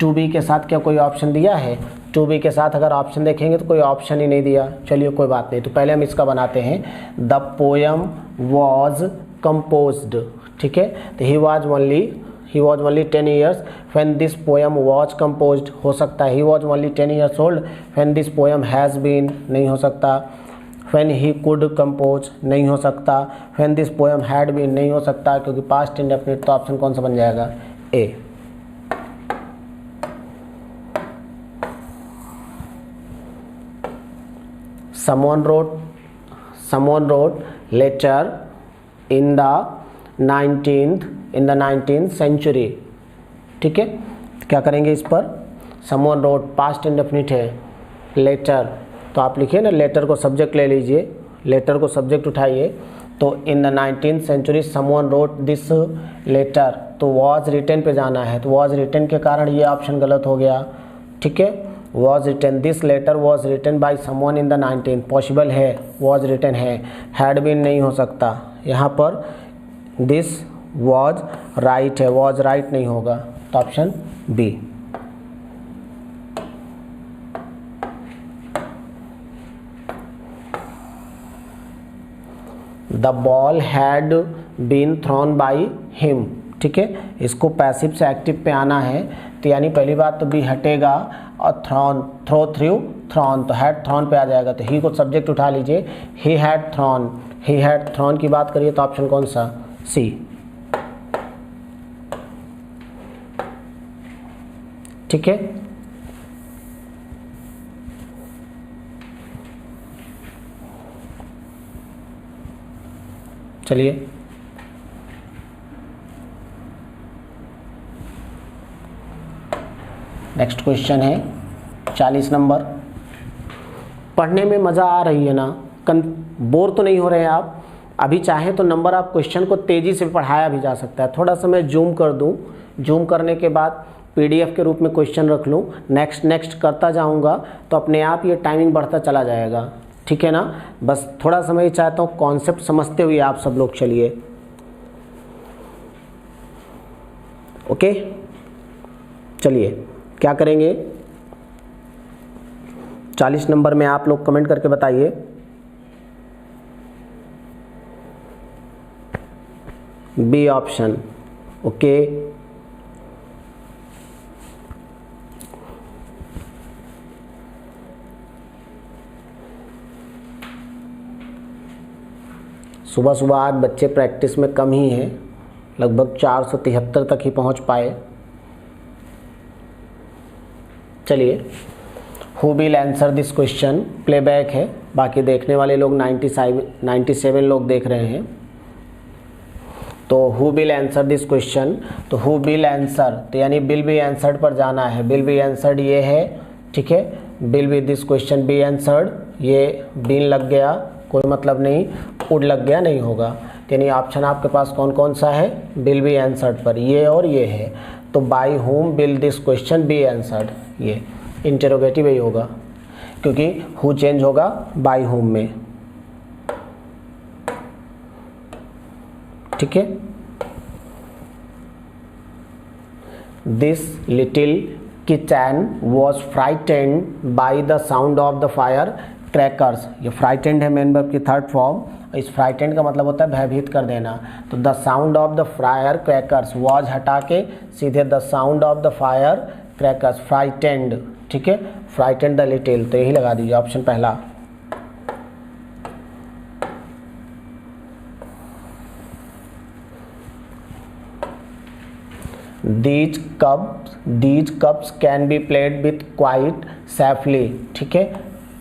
बी के साथ क्या कोई ऑप्शन दिया है, टू बी के साथ अगर ऑप्शन देखेंगे तो कोई ऑप्शन ही नहीं दिया। चलिए कोई बात नहीं, तो पहले हम इसका बनाते हैं। द पोयम वॉज कंपोज्ड, ठीक है। तो he was only 10 years when this poem was composed, हो सकता है। He was only 10 years old when this poem has been, नहीं हो सकता। व्हेन ही कुड कंपोज, नहीं हो सकता। When this poem had been, नहीं हो सकता, क्योंकि पास्ट इंडेफिनिट, तो ऑप्शन कौन सा बन जाएगा, ए। Someone wrote letter in the 19th century, ठीक है। क्या करेंगे इस पर, someone wrote पास्ट इंडेफिनिट है, लेटर, तो आप लिखिए ना, लेटर को सब्जेक्ट ले लीजिए, लेटर को सब्जेक्ट उठाइए, तो in the 19th century someone wrote this letter, तो was written पे जाना है, तो was written के कारण ये ऑप्शन गलत हो गया, ठीक है। was written, this letter was written by someone in the 19th, possible है, was written है, had been नहीं हो सकता। यहाँ पर this was right है, was right नहीं होगा, तो option B. The ball had been thrown by him, ठीक है। इसको पैसिव से एक्टिव पे आना है, तो यानी पहली बात तो बी हटेगा, और थ्रो थ्रोन, तो हैड थ्रोन पे आ जाएगा, तो ही को सब्जेक्ट उठा लीजिए, ही हैड थ्रोन की बात करिए तो ऑप्शन कौन सा, सी। ठीक है, चलिए नेक्स्ट क्वेश्चन है 40 नंबर। पढ़ने में मज़ा आ रही है ना, बोर तो नहीं हो रहे हैं आप? अभी चाहें तो नंबर आप क्वेश्चन को तेज़ी से पढ़ाया भी जा सकता है। थोड़ा सा मैं जूम कर दूं, जूम करने के बाद पीडीएफ के रूप में क्वेश्चन रख लूं, नेक्स्ट करता जाऊंगा तो अपने आप ये टाइमिंग बढ़ता चला जाएगा, ठीक है ना। बस थोड़ा सा मैं ये चाहता हूँ कॉन्सेप्ट समझते हुए आप सब लोग चलिए, ओके। चलिए क्या करेंगे, 40 नंबर में आप लोग कमेंट करके बताइए। B option, okay. सुबह सुबह आज बच्चे प्रैक्टिस में कम ही हैं, लगभग 473 तक ही पहुंच पाए। चलिए, who will answer this question, playback है, बाकी देखने वाले लोग 97 लोग देख रहे हैं। तो who will answer this question, तो हु विल आंसर, तो यानी विल बी आंसर्ड पर जाना है। विल बी आंसर्ड ये है, ठीक है। Will be this question be answered, ये बीन लग गया, कोई मतलब नहीं, वुड लग गया नहीं होगा। यानी ऑप्शन आपके पास कौन कौन सा है, विल बी आंसर्ड पर, ये और ये है। तो by whom will this question be answered, ये इंटरोगेटिव ही होगा, क्योंकि हु चेंज होगा बाय होम में, ठीक है। This little kitchen was frightened by the sound of the fire crackers, ये फ्राइटेंड है मेन वर्ब की थर्ड फॉर्म। इस फ्राइटेंड का मतलब होता है भयभीत कर देना। तो the sound of the fire crackers, was हटा के सीधे the sound of the fire crackers, frightened, ठीक है। फ्राइटेंड द लिटिल, तो यही लगा दीजिए ऑप्शन पहला। These cups can be played with quite safely, ठीक है।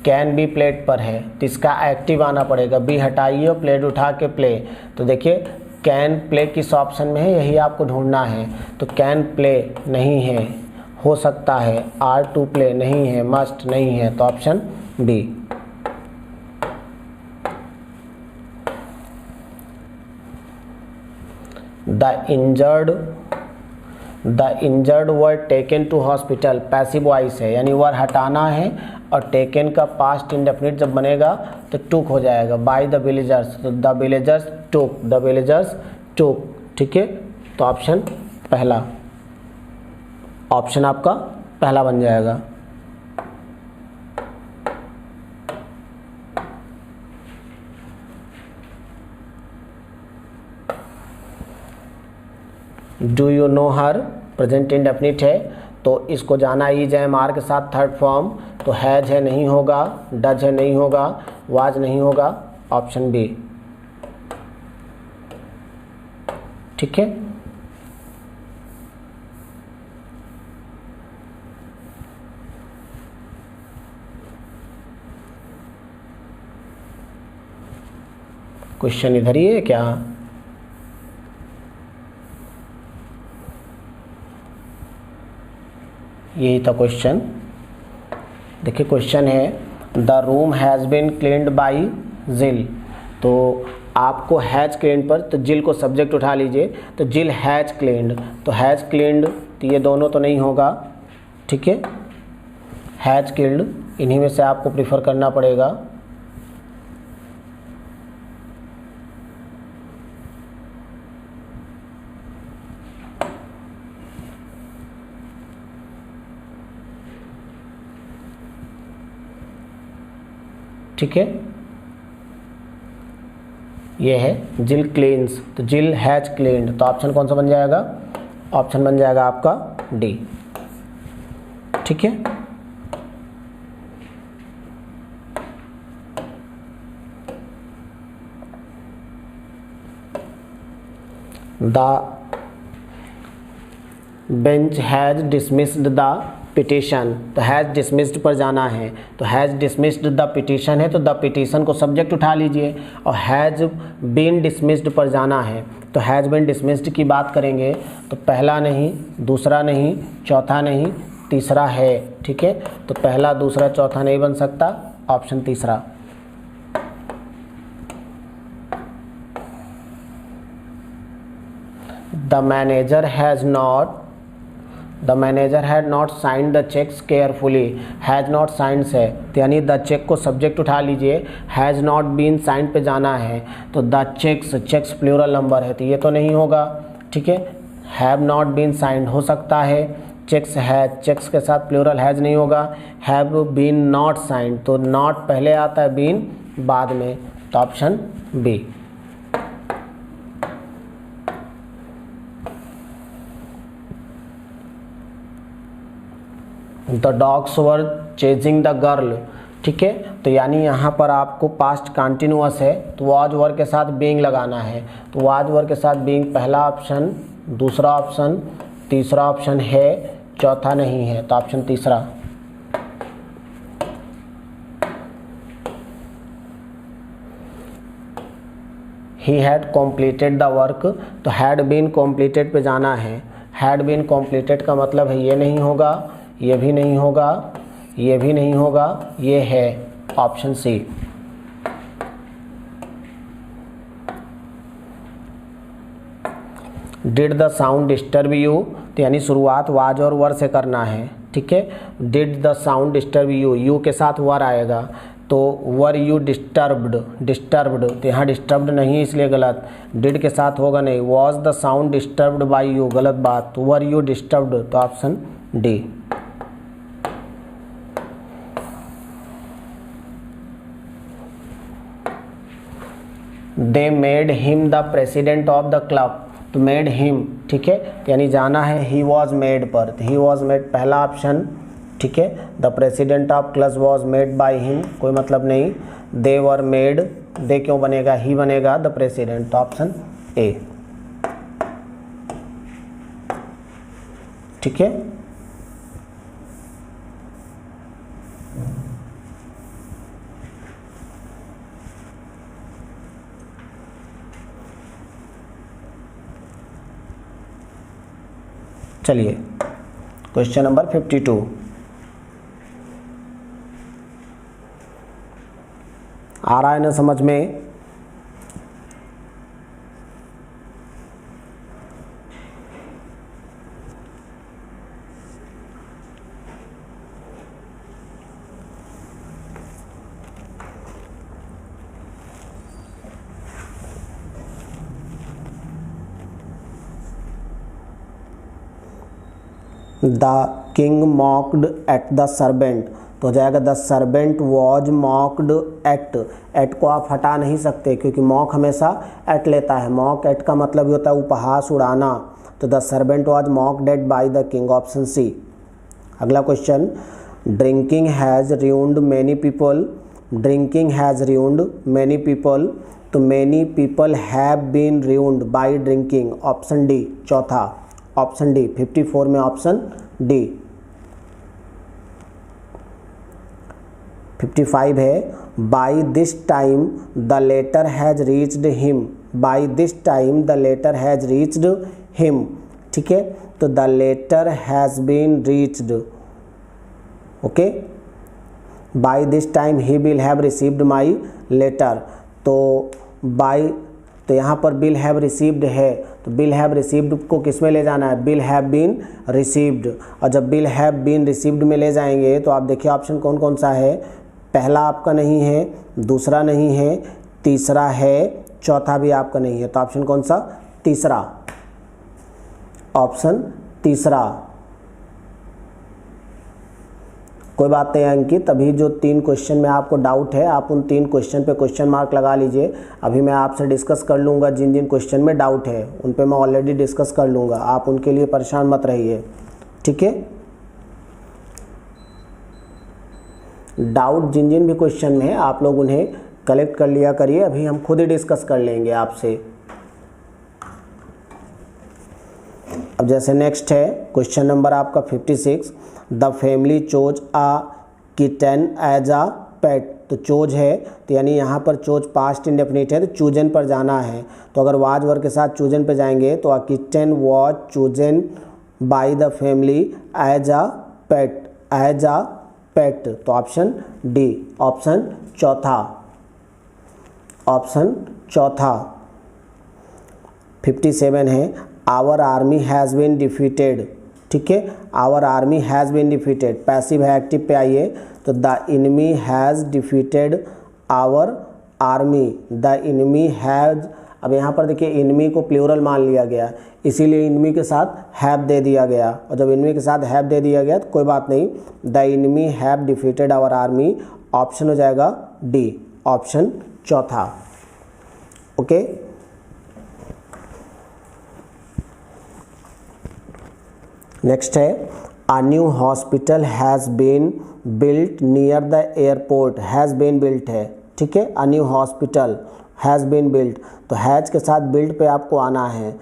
कैन बी प्लेड पर है, तो इसका एक्टिव आना पड़ेगा, बी हटाइए और प्लेड उठा के प्ले। तो देखिए कैन प्ले किस ऑप्शन में है, यही आपको ढूंढना है। तो कैन प्ले नहीं है, हो सकता है, आर टू प्ले नहीं है, मस्ट नहीं है, तो option B. The injured were taken to hospital, passive voice है यानी वर हटाना है और टेकन का पास्ट इंडेफिनिट जब बनेगा तो टुक हो जाएगा, बाय द विलेजर्स, तो the villagers took, the villagers took, ठीक है। तो ऑप्शन पहला, ऑप्शन आपका पहला बन जाएगा। Do you know her, present indefinite है तो इसको जाना ई जाए मार के साथ थर्ड फॉर्म, तो हैज है नहीं होगा, डज है नहीं होगा, वाज नहीं होगा, ऑप्शन बी, ठीक है। क्वेश्चन इधर ही है क्या? यही था क्वेश्चन। देखिए क्वेश्चन है the room has been cleaned by Jill, तो आपको हैज क्लीन्ड पर तो जिल को सब्जेक्ट उठा लीजिए, तो जिल हैज क्लीन्ड, तो हैज क्लीन्ड तो ये दोनों तो नहीं होगा, ठीक है। हैज किल्ड इन्हीं में से आपको प्रीफर करना पड़ेगा। ठीक है, ये है जिल क्लीन्स, तो जिल हैज क्लीन्ड, तो ऑप्शन कौन सा बन जाएगा? ऑप्शन बन जाएगा आपका डी, ठीक है। The bench has dismissed the petition, तो हैज़ डिसमिस्ड पर जाना है, तो हैज़ डिसमिस्ड द पिटीशन है तो द पिटीशन को सब्जेक्ट उठा लीजिए, और हैज़ बीन डिसमिस्ड पर जाना है तो हैज़ बीन डिसमिस्ड की बात करेंगे तो पहला नहीं, दूसरा नहीं, चौथा नहीं, तीसरा है, ठीक है। तो पहला, दूसरा, चौथा नहीं बन सकता, ऑप्शन तीसरा। The manager has not, the manager had not signed the cheques carefully, has not signed से तो यानी द चेक को सब्जेक्ट उठा लीजिए, हैज़ नॉट बीन साइंड पे जाना है तो the cheques, cheques plural number है तो ये तो नहीं होगा, ठीक है। हैव नॉट बीन साइंड हो सकता है, चेक्स हैज, चेक्स के साथ प्लूरल हैज नहीं होगा, हैव बीन नॉट साइंड तो नॉट पहले आता है, बीन बाद में, तो option B. The dogs were chasing the girl, ठीक है, तो यानी यहाँ पर आपको पास्ट कंटिन्यूअस है तो वाज वर के साथ बीइंग लगाना है, तो वाज वर के साथ बीइंग पहला ऑप्शन, दूसरा ऑप्शन, तीसरा ऑप्शन है, चौथा नहीं है तो ऑप्शन तीसरा। He had completed the work, तो हैड बीन कॉम्प्लीटेड पे जाना है, हैड बीन कॉम्प्लीटेड का मतलब है ये नहीं होगा, ये भी नहीं होगा, ये भी नहीं होगा, ये है, option C. Did the sound disturb you, तो यानी शुरुआत वाज और वर से करना है, ठीक है। Did the sound disturb you, you के साथ वर आएगा तो वर यू डिस्टर्ब्ड, डिस्टर्ब्ड तो यहाँ डिस्टर्ब्ड नहीं है इसलिए गलत, डिड के साथ होगा नहीं, was the sound disturbed by you, गलत बात, तो वर यू डिस्टर्ब्ड तो option D. They made him the president of the club, तो मेड हिम, ठीक है, यानी जाना है ही वॉज मेड पर, तो ही वॉज मेड पहला ऑप्शन, ठीक है। The president of club was made by him, कोई मतलब नहीं, दे वर मेड, दे क्यों बनेगा, ही बनेगा द प्रेसिडेंट, तो ऑप्शन ए, ठीक है। चलिए क्वेश्चन नंबर 52, आ रहा है ना समझ में? The king mocked at the servant, तो हो जाएगा the servant was mocked at को आप हटा नहीं सकते क्योंकि मॉक हमेशा एट लेता है। मॉक एट का मतलब ही होता है उपहास उड़ाना, तो the servant was mocked at by the king, option C. अगला question, drinking has ruined many people, drinking has ruined many people, तो many people have been ruined by drinking, option D चौथा, ऑप्शन डी 54 में option D. 55 है, by this time the letter has reached him, by this time the letter has reached him, ठीक है, तो the letter has been reached, okay, by this time he will have received my letter, तो by, तो यहाँ पर will have received है, तो will have received को किस में ले जाना है, विल हैव बीन रिसीव्ड, और जब विल हैव बीन रिसीव्ड में ले जाएंगे तो आप देखिए ऑप्शन कौन कौन सा है, पहला आपका नहीं है, दूसरा नहीं है, तीसरा है, चौथा भी आपका नहीं है, तो ऑप्शन कौन सा, तीसरा, ऑप्शन तीसरा। कोई बात नहीं अंकित, अभी जो 3 क्वेश्चन में आपको डाउट है आप उन 3 क्वेश्चन पे क्वेश्चन मार्क लगा लीजिए। अभी मैं आपसे डिस्कस कर लूँगा जिन जिन क्वेश्चन में डाउट है उन पे मैं ऑलरेडी डिस्कस कर लूँगा, आप उनके लिए परेशान मत रहिए, ठीक है। डाउट जिन जिन भी क्वेश्चन में है आप लोग उन्हें कलेक्ट कर लिया करिए, अभी हम खुद ही डिस्कस कर लेंगे आपसे। अब जैसे नेक्स्ट है क्वेश्चन नंबर आपका 56, the family chose a kitten as a pet, तो चोज है तो यानी यहाँ पर चोज पास्ट इंडेफिनिट है तो चूजन पर जाना है, तो अगर वाज वर्ग के साथ चूजन पे जाएंगे तो a kitten was chosen by the family as a pet, as a pet, तो ऑप्शन डी, ऑप्शन चौथा, ऑप्शन चौथा। 57 है, our army has been defeated, ठीक है, our army has been defeated, passive है एक्टिव पे आइए, तो the enemy has defeated our army, the enemy has, अब यहाँ पर देखिए इनमी को प्लूरल मान लिया गया इसीलिए इनमी के साथ हैव दे दिया गया, और जब इनमी के साथ हैव दे दिया गया तो कोई बात नहीं, the enemy have defeated our army, option हो जाएगा डी, ऑप्शन चौथा, ओके। नेक्स्ट है, a new hospital has been built near the airport, has been built है, ठीक है, a new hospital has been built, तो हैज़ के साथ बिल्ट पे आपको आना है,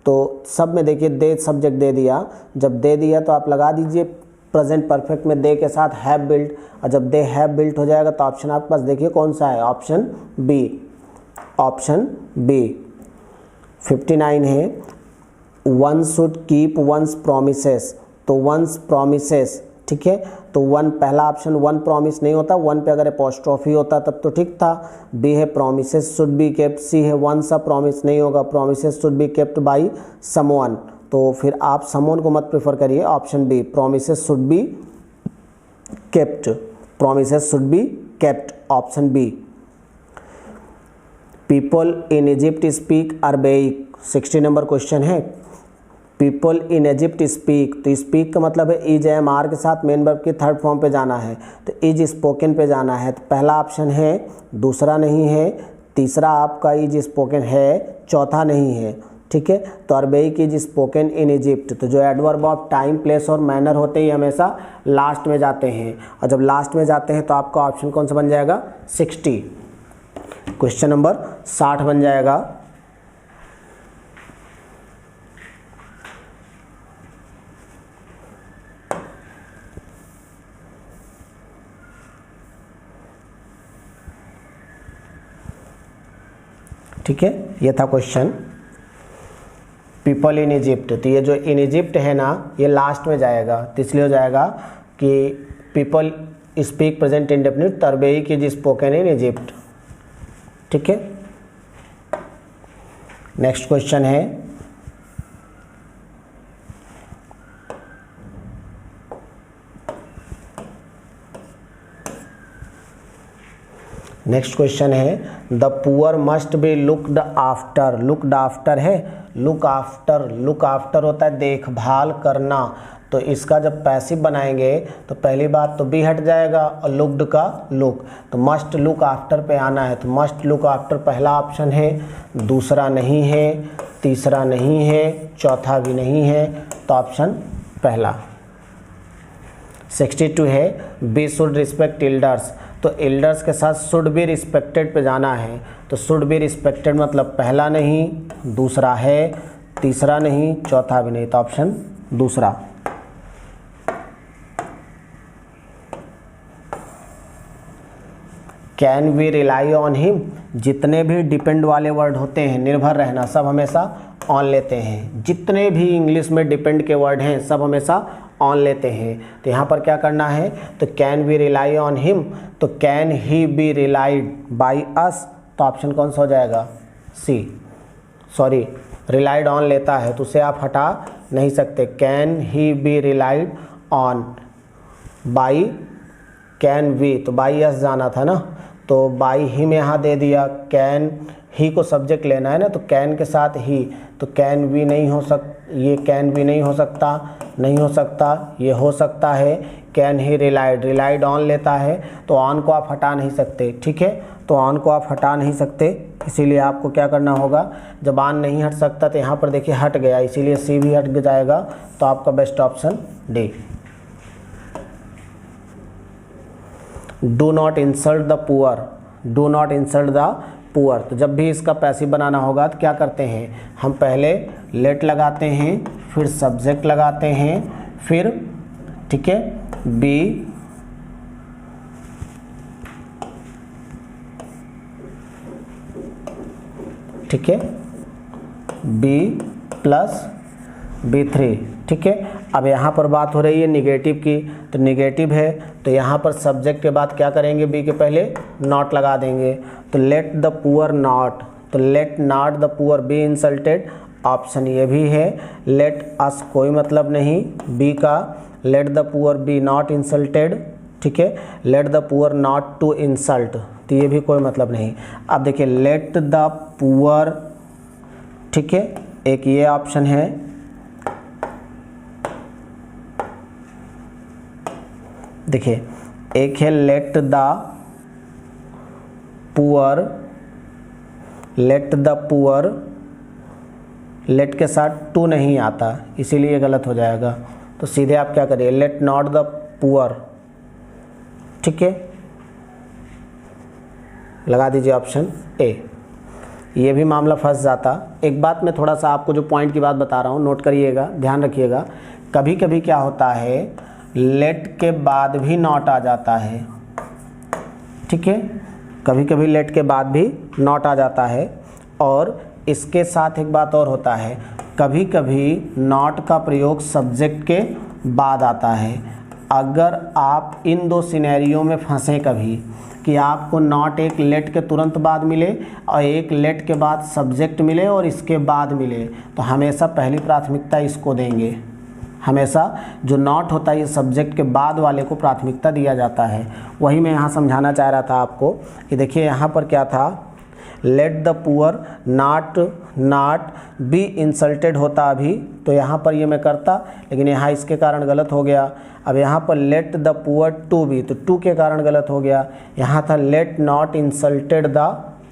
तो सब में देखिए दे सब्जेक्ट दे दिया, जब दे दिया तो आप लगा दीजिए प्रेजेंट परफेक्ट में दे के साथ हैव बिल्ट, और जब दे हैव बिल्ट हो जाएगा तो ऑप्शन आपके पास देखिए कौन सा है, ऑप्शन बी, ऑप्शन बी। 59 है, one should keep one's promises, तो वंस प्रोमिसेस, ठीक है, तो वन पहला ऑप्शन वन प्रॉमिस नहीं होता, वन पे अगर एपोस्ट्रोफी होता तब तो ठीक था, बी है promises should be kept, C है वंस अ प्रॉमिस नहीं होगा, promises should be kept by someone, तो फिर आप समवन को मत प्रेफर करिए, option B promises should be kept, promises should be kept, option B. People in Egypt speak Arabic, 60 number question है, पीपल इन इजिप्ट स्पीक, तो speak का मतलब है इज एम आर के साथ मेन वर्ब के थर्ड फॉर्म पे जाना है, तो इज स्पोकन पे जाना है, तो पहला ऑप्शन है, दूसरा नहीं है, तीसरा आपका इज स्पोकन है, चौथा नहीं है, ठीक है, तो अरबेइक इज स्पोकन इन इजिप्ट, तो जो एडवर्ब ऑफ टाइम प्लेस और मैनर होते ही हमेशा लास्ट में जाते हैं, और जब लास्ट में जाते हैं तो आपका ऑप्शन कौन सा बन जाएगा, 60, क्वेश्चन नंबर 60 बन जाएगा। ठीक है, ये था क्वेश्चन पीपल इन इजिप्ट, तो ये जो इन इजिप्ट है ना ये लास्ट में जाएगा, तो इसलिए हो जाएगा कि people speak present indefinite, Arabic is spoken in Egypt, ठीक है। नेक्स्ट क्वेश्चन है, नेक्स्ट क्वेश्चन है, the poor must be looked after, looked after है, लुक आफ्टर, लुक आफ्टर होता है देखभाल करना, तो इसका जब पैसिव बनाएंगे तो पहली बात तो बी हट जाएगा और लुक्ड का लुक, तो मस्ट लुक आफ्टर पे आना है। तो मस्ट लुक आफ्टर पहला ऑप्शन है, दूसरा नहीं है, तीसरा नहीं है, चौथा भी नहीं है, तो ऑप्शन पहला। 62 है बी शुड रिस्पेक्ट एल्डर्स, तो एल्डर्स के साथ शुड बी रिस्पेक्टेड पे जाना है। तो शुड बी रिस्पेक्टेड मतलब पहला नहीं, दूसरा है, तीसरा नहीं, चौथा भी नहीं, तो ऑप्शन दूसरा। Can we rely on him, जितने भी डिपेंड वाले वर्ड होते हैं, निर्भर रहना, सब हमेशा ऑन लेते हैं। जितने भी इंग्लिश में डिपेंड के वर्ड हैं सब हमेशा ऑन लेते हैं। तो यहाँ पर क्या करना है, तो can we rely on him, तो can he be relied by us, तो ऑप्शन कौन सा हो जाएगा, सी। सॉरी, रिलाइड ऑन लेता है तो उसे आप हटा नहीं सकते। Can he be relied on by can we, तो बाई अस जाना था ना, तो बाई ही में यहाँ दे दिया। कैन ही को सब्जेक्ट लेना है ना, तो कैन के साथ ही, तो कैन वी नहीं हो ये कैन वी नहीं हो सकता, नहीं हो सकता, ये हो सकता है। Can he relied, relied on लेता है तो ऑन को आप हटा नहीं सकते, ठीक है, तो ऑन को आप हटा नहीं सकते, इसीलिए आपको क्या करना होगा, जब ऑन नहीं हट सकता तो यहाँ पर देखिए हट गया, इसीलिए सी भी हट जाएगा, तो आपका best option D. Do not insult the poor, do not insult the poor, तो जब भी इसका पैसिव बनाना होगा तो क्या करते हैं, हम पहले लेट लगाते हैं, फिर सब्जेक्ट लगाते हैं, फिर ठीक है बी, ठीक है बी प्लस B3, ठीक है। अब यहाँ पर बात हो रही है निगेटिव की, तो निगेटिव है तो यहाँ पर सब्जेक्ट के बाद क्या करेंगे, बी के पहले नॉट लगा देंगे, तो लेट द पुअर नॉट, तो let not the poor be insulted, option ये भी है। लेट अस कोई मतलब नहीं, बी का let the poor be not insulted, ठीक है, let the poor not to insult, तो ये भी कोई मतलब नहीं। अब देखिए लेट द पुअर, ठीक है, एक ये ऑप्शन है, देखिए एक है let the poor, let the poor, let के साथ टू नहीं आता इसीलिए गलत हो जाएगा, तो सीधे आप क्या करिए, लेट नॉट द पुअर, ठीक है, लगा दीजिए ऑप्शन ए। ये भी मामला फंस जाता। एक बात मैं थोड़ा सा आपको जो पॉइंट की बात बता रहा हूँ नोट करिएगा, ध्यान रखिएगा, कभी कभी क्या होता है लेट के बाद भी नॉट आ जाता है, ठीक है, कभी कभी लेट के बाद भी नॉट आ जाता है। और इसके साथ एक बात और होता है, कभी कभी नॉट का प्रयोग सब्जेक्ट के बाद आता है। अगर आप इन दो सिनेरियो में फंसे कभी कि आपको नॉट एक लेट के तुरंत बाद मिले और एक लेट के बाद सब्जेक्ट मिले और इसके बाद मिले, तो हमेशा पहली प्राथमिकता इसको देंगे। हमेशा जो नॉट होता है ये सब्जेक्ट के बाद वाले को प्राथमिकता दिया जाता है। वही मैं यहाँ समझाना चाह रहा था आपको कि देखिए यहाँ पर क्या था, let the poor not be insulted होता अभी, तो यहाँ पर ये मैं करता, लेकिन यहाँ इसके कारण गलत हो गया। अब यहाँ पर let the poor to be, तो टू के कारण गलत हो गया। यहाँ था let not insulted the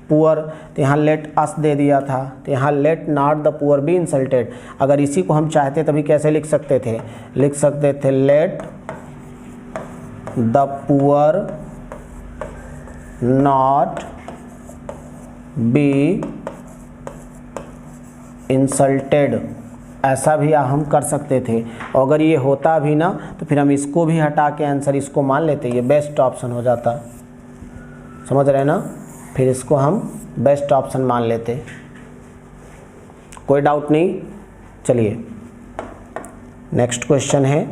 poor, तो यहाँ लेट अस दे दिया था, तो यहाँ let not the poor be insulted. अगर इसी को हम चाहते तभी कैसे लिख सकते थे, लिख सकते थे let the poor not be insulted, ऐसा भी हम कर सकते थे। और अगर ये होता भी ना तो फिर हम इसको भी हटा के आंसर इसको मान लेते, ये बेस्ट ऑप्शन हो जाता, समझ रहे ना, फिर इसको हम बेस्ट ऑप्शन मान लेते, कोई डाउट नहीं। चलिए नेक्स्ट क्वेश्चन है,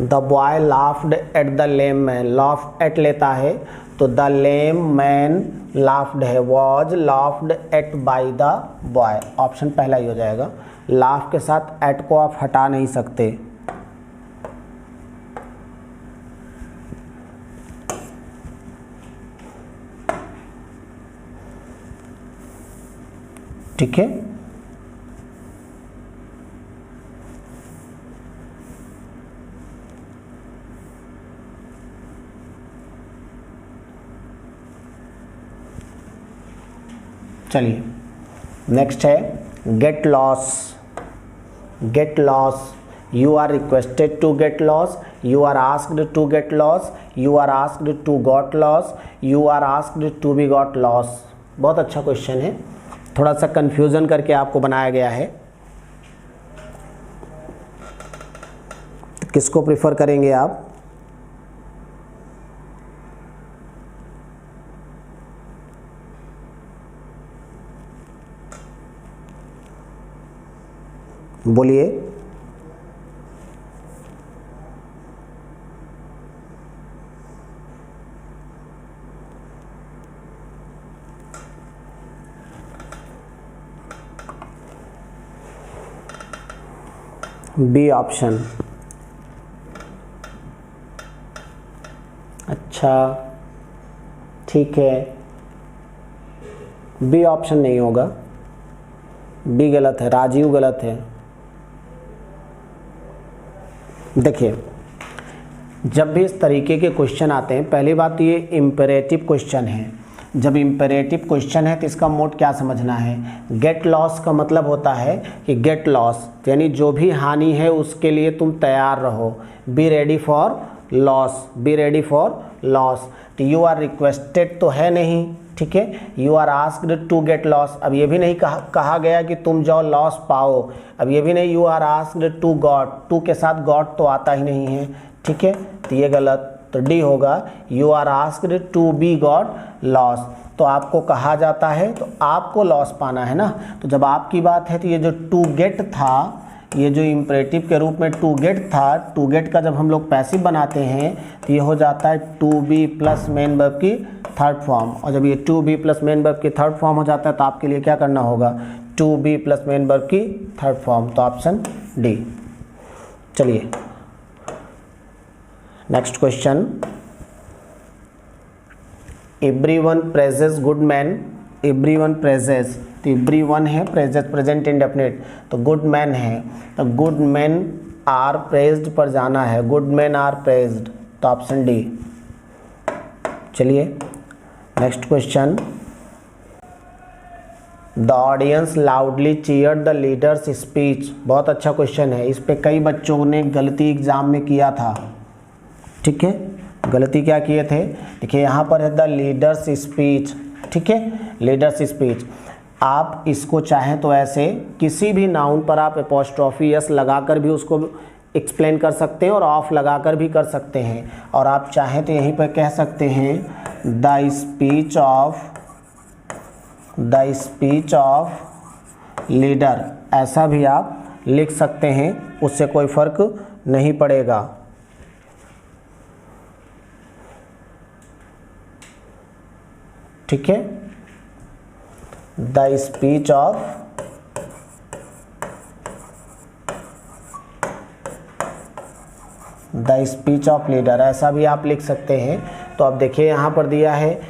the boy laughed at the lame man, laughed eight लेता है तो द लेम मैन लाफ्ड है, was laughed eight by the boy, option पहला ही हो जाएगा। लाफ के साथ एट को आप हटा नहीं सकते, ठीक है। चलिए नेक्स्ट है get lost. Get lost, you are requested to get lost, you are asked to get lost, you are asked to got lost, you are asked to be got lost. बहुत अच्छा क्वेश्चन है, थोड़ा सा confusion करके आपको बनाया गया है। किसको प्रिफर करेंगे आप? बोलिए। B option. अच्छा ठीक है, बी ऑप्शन नहीं होगा, बी गलत है, राजीव गलत है। देखिए जब भी इस तरीके के क्वेश्चन आते हैं, पहली बात तो ये इम्पेरेटिव क्वेश्चन है। जब इम्पेरेटिव क्वेश्चन है तो इसका मोड क्या समझना है? गेट लॉस का मतलब होता है कि गेट लॉस यानी जो भी हानि है उसके लिए तुम तैयार रहो। Be ready for loss, be ready for loss. तो यू आर रिक्वेस्टेड तो है नहीं, ठीक है। You are asked to get lost, अब ये भी नहीं कहा गया कि तुम जाओ लॉस पाओ। अब ये भी नहीं you are asked to got, to के साथ गॉट तो आता ही नहीं है, ठीक है। तो ये गलत, तो डी होगा you are asked to be got lost. तो आपको कहा जाता है तो आपको लॉस पाना है ना। तो जब आपकी बात है तो ये जो टू गेट था, ये जो इम्परेटिव के रूप में टू गेट था, टू गेट का जब हम लोग पैसिव बनाते हैं तो ये हो जाता है to be plus main verb की थर्ड फॉर्म। और जब ये to be plus main verb की थर्ड फॉर्म हो जाता है तो आपके लिए क्या करना होगा? To be plus main verb की थर्ड फॉर्म। तो ऑप्शन डी। चलिए next question. Everyone praises good man, everyone praises, तो एवरीवन है प्रेजेस प्रेजेंट इंडेफिनिट, तो गुड मैन है, तो गुड मैन आर प्रेज्ड पर जाना है, गुड मैन आर प्रेज्ड, तो ऑप्शन डी। चलिए next question. The audience loudly cheered the leaders speech. बहुत अच्छा क्वेश्चन है, इस पे कई बच्चों ने गलती एग्जाम में किया था, ठीक है। गलती क्या किए थे? देखिए यहाँ पर है द लीडर्स स्पीच, ठीक है, लीडर्स स्पीच। आप इसको चाहें तो ऐसे किसी भी नाउन पर आप एपोस्ट्रॉफी एस लगाकर भी उसको एक्सप्लेन कर सकते हैं और ऑफ लगाकर भी कर सकते हैं। और आप चाहें तो यहीं पर कह सकते हैं द स्पीच ऑफ लीडर, ऐसा भी आप लिख सकते हैं, उससे कोई फर्क नहीं पड़ेगा। ठीक है, द स्पीच ऑफ लीडर, ऐसा भी आप लिख सकते हैं। तो अब देखिए यहाँ पर दिया है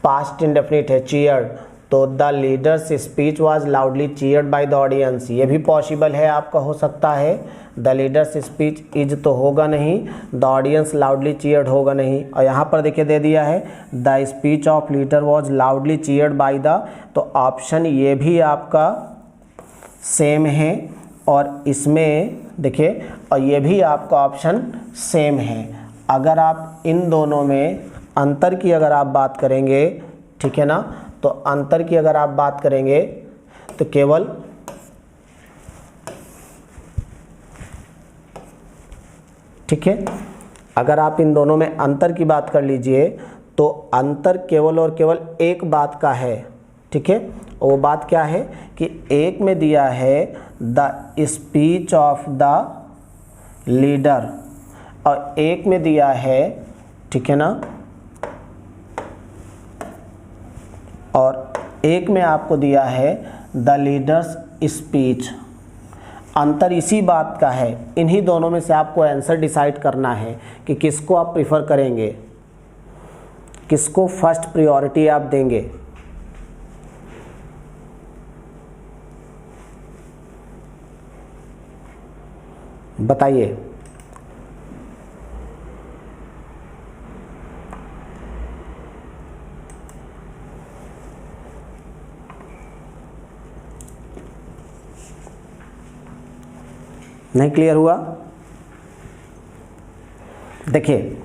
पास्ट इंडेफिनिट है चीयर्ड, तो the leaders speech was loudly cheered by the audience, ये भी पॉसिबल है आपका, हो सकता है। द लीडर्स स्पीच इज तो होगा नहीं, द ऑडियंस लाउडली चीयर्ड होगा नहीं। और यहाँ पर देखिए दे दिया है the speech of leader was loudly cheered by the, तो ऑप्शन ये भी आपका सेम है और इसमें देखिए, और ये भी आपका ऑप्शन सेम है। अगर आप इन दोनों में अंतर की अगर आप बात करेंगे, ठीक है ना, तो अंतर की अगर आप बात करेंगे तो केवल ठीक है, अगर आप इन दोनों में अंतर की बात कर लीजिए तो अंतर केवल और केवल एक बात का है, ठीक है। वो बात क्या है कि एक में दिया है the speech of the leader और एक में दिया है, ठीक है ना, और एक में आपको दिया है द लीडर्स स्पीच। अंतर इसी बात का है, इन्हीं दोनों में से आपको आंसर डिसाइड करना है कि किसको आप प्रिफर करेंगे, किसको फर्स्ट प्रायोरिटी आप देंगे। बताइए। नहीं क्लियर हुआ? देखिए,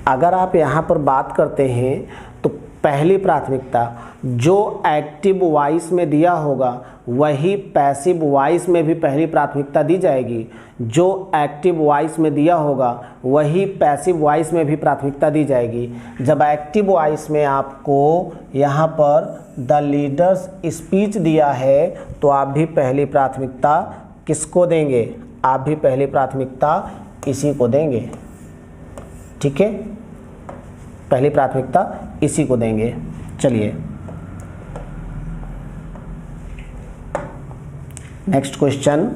अगर आप यहाँ पर बात करते हैं तो पहली प्राथमिकता जो एक्टिव वॉइस में दिया होगा वही पैसिव वॉइस में भी पहली प्राथमिकता दी जाएगी। जो एक्टिव वॉइस में दिया होगा वही पैसिव वॉइस में भी प्राथमिकता दी जाएगी। जब एक्टिव वॉइस में आपको यहाँ पर द लीडर्स स्पीच दिया है तो आप भी पहली प्राथमिकता किसको देंगे? आप भी पहली प्राथमिकता इसी को देंगे। ठीक है, पहली प्राथमिकता इसी को देंगे। चलिए next question.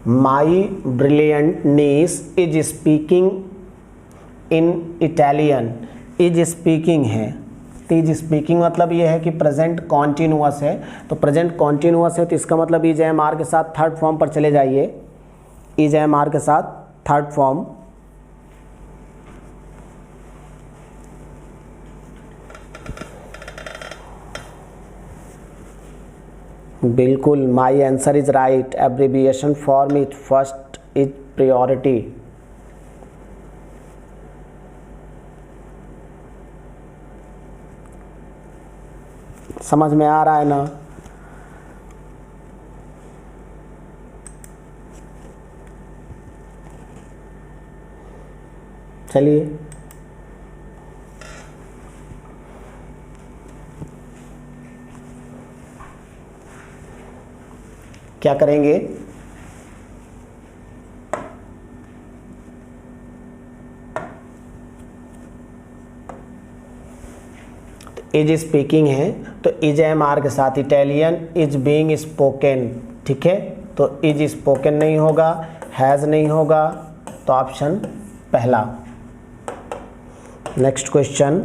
My brilliant gneiss is speaking in Italian. Is speaking है, इज स्पीकिंग मतलब ये है कि प्रेजेंट कॉन्टिन्यूअस है, तो प्रेजेंट कॉन्टिन्यूअस है तो इसका मतलब इज एम आर के साथ थर्ड फॉर्म पर चले जाइए। इज एम आर के साथ थर्ड फॉर्म। बिल्कुल, my answer is right. Abbreviation form is first is priority. समझ में आ रहा है ना? चलिए क्या करेंगे? इज स्पीकिंग है तो इज एम आर के साथ इटालियन इज बीइंग स्पोकन। ठीक है, तो इज स्पोकन नहीं होगा, हैज़ नहीं होगा, तो ऑप्शन पहला। Next question.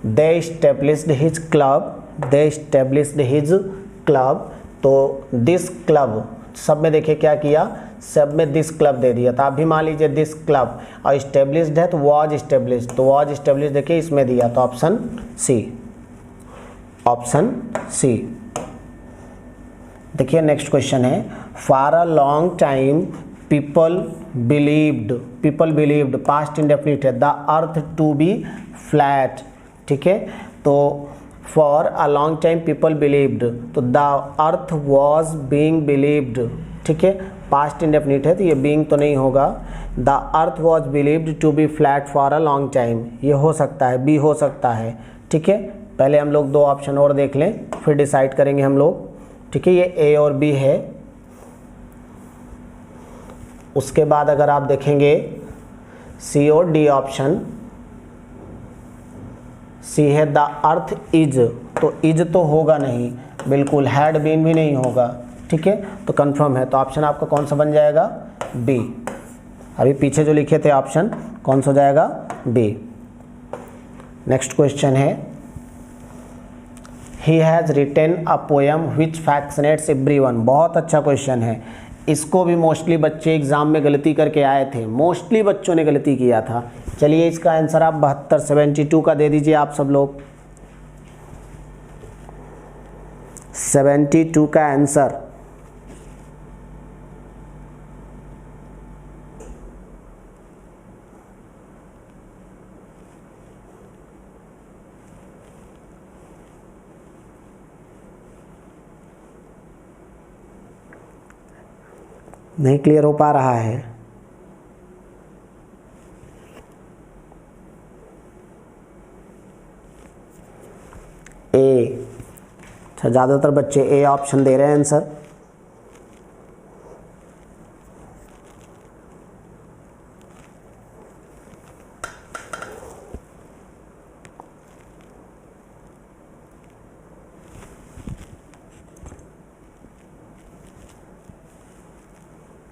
They established his club. They established his club, तो दिस क्लब, सब में देखिए क्या किया, सब में दिस क्लब दे दिया। तो आप भी मान लीजिए दिस क्लब, और इस्टेब्लिश्ड है तो वॉज इस्टेब्लिश्ड, तो वॉज इस्टेब्लिश्ड देखिए इसमें दिया, तो ऑप्शन सी। Option C. देखिए नेक्स्ट क्वेश्चन है। For a long time people believed past indefinite है, the earth to be flat. ठीक है, तो for a long time people believed, तो the earth was being believed. ठीक है, पास्ट इंडेफिनिट है तो ये बीइंग तो नहीं होगा। The earth was believed to be flat for a long time, ये हो सकता है, बी हो सकता है। ठीक है, पहले हम लोग दो ऑप्शन और देख लें फिर डिसाइड करेंगे हम लोग। ठीक है, ये ए और बी है। उसके बाद अगर आप देखेंगे सी और डी ऑप्शन, सी है द अर्थ इज, तो इज तो होगा नहीं, बिल्कुल हैड बीन भी नहीं होगा। ठीक है, तो कंफर्म है, तो ऑप्शन आपका कौन सा बन जाएगा? बी। अभी पीछे जो लिखे थे ऑप्शन कौन सा हो जाएगा? बी। नेक्स्ट क्वेश्चन है। He has written a poem which fascinates everyone. बहुत अच्छा क्वेश्चन है, इसको भी मोस्टली बच्चे एग्जाम में गलती करके आए थे, मोस्टली बच्चों ने गलती किया था। चलिए इसका आंसर आप 72 का दे दीजिए आप सब लोग। 72 का आंसर। नहीं क्लियर हो पा रहा है? ए। अच्छा, ज़्यादातर बच्चे ए ऑप्शन दे रहे हैं आंसर।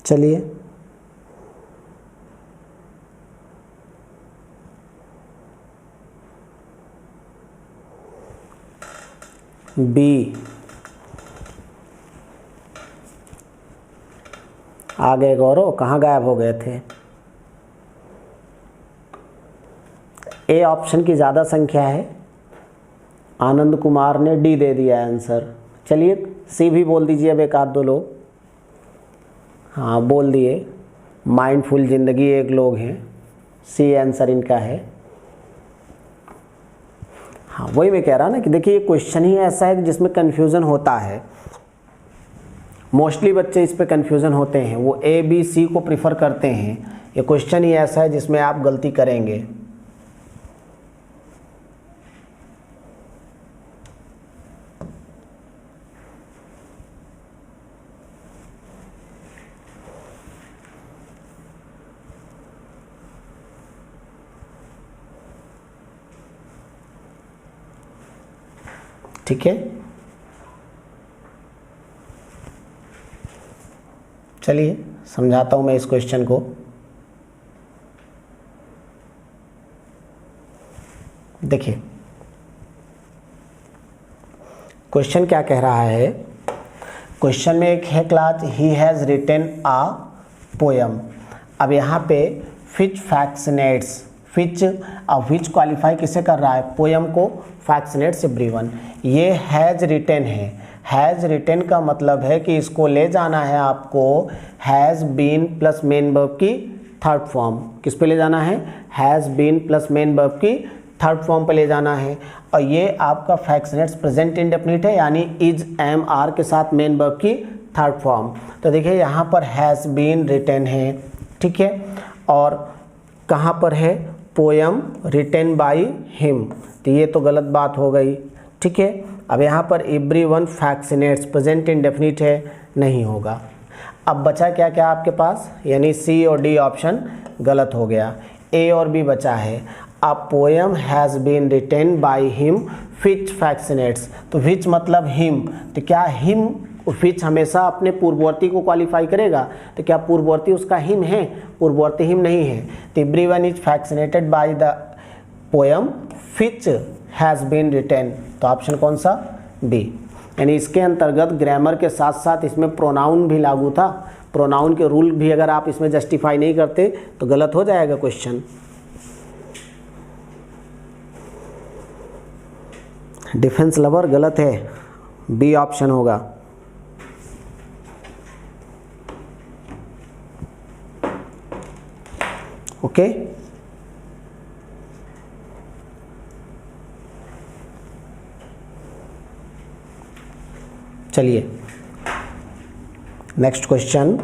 चलिए बी। आ गए गौरव, कहाँ गायब हो गए थे? ए ऑप्शन की ज़्यादा संख्या है। आनंद कुमार ने डी दे दिया आंसर। चलिए सी भी बोल दीजिए अब एक आध दो लोग। हाँ बोल दिए, माइंडफुल ज़िंदगी एक लोग हैं, सी आंसर इनका है। हाँ वही मैं कह रहा ना कि देखिए ये क्वेश्चन ही ऐसा है कि जिसमें कन्फ्यूज़न होता है। मोस्टली बच्चे इस पे कन्फ्यूज़न होते हैं, वो ए बी सी को प्रीफर करते हैं। ये क्वेश्चन ही ऐसा है जिसमें आप गलती करेंगे। ठीक है, चलिए समझाता हूं मैं इस क्वेश्चन को। देखिए क्वेश्चन क्या कह रहा है। क्वेश्चन में एक है class he has written a poem. अब यहाँ पे विच फैक्सिनेट्स, विच क्वालिफाई किसे कर रहा है? पोयम को फैक्सिनेट्स एवरीवन। ये हैज़ रिटन है। हैज़ रिटन का मतलब है कि इसको ले जाना है आपको has been plus main verb की थर्ड फॉर्म। किस पे ले जाना है? Has been plus main verb की थर्ड फॉर्म पे ले जाना है। और ये आपका फैक्सिनेट्स प्रेजेंट इंडेफिनिट है, यानी इज एम आर के साथ मेन वर्ब की थर्ड फॉर्म। तो देखिए यहाँ पर हैज़ बीन रिटन है, ठीक है, और कहाँ पर है? Poem written by him. तो ये तो गलत बात हो गई, ठीक है। अब यहाँ पर एवरीवन फैक्सिनेट्स प्रेजेंट इंडेफिनिट है, नहीं होगा। अब बचा क्या क्या आपके पास? यानी सी और डी ऑप्शन गलत हो गया, ए और बी बचा है। अब poem has been written by him which fascinates, तो विच मतलब हिम, तो क्या हिम विच हमेशा अपने पूर्ववर्ती को क्वालिफाई करेगा? तो क्या पूर्ववर्ती उसका हिम है? पूर्ववर्ती हिम नहीं है। तो everyone is fascinated by the poem which has been written, तो ऑप्शन कौन सा? बी। यानी इसके अंतर्गत ग्रामर के साथ साथ इसमें प्रोनाउन भी लागू था। प्रोनाउन के रूल भी अगर आप इसमें जस्टिफाई नहीं करते तो गलत हो जाएगा क्वेश्चन। डिफेंस लवर गलत है, बी ऑप्शन होगा। ओके, चलिए next question.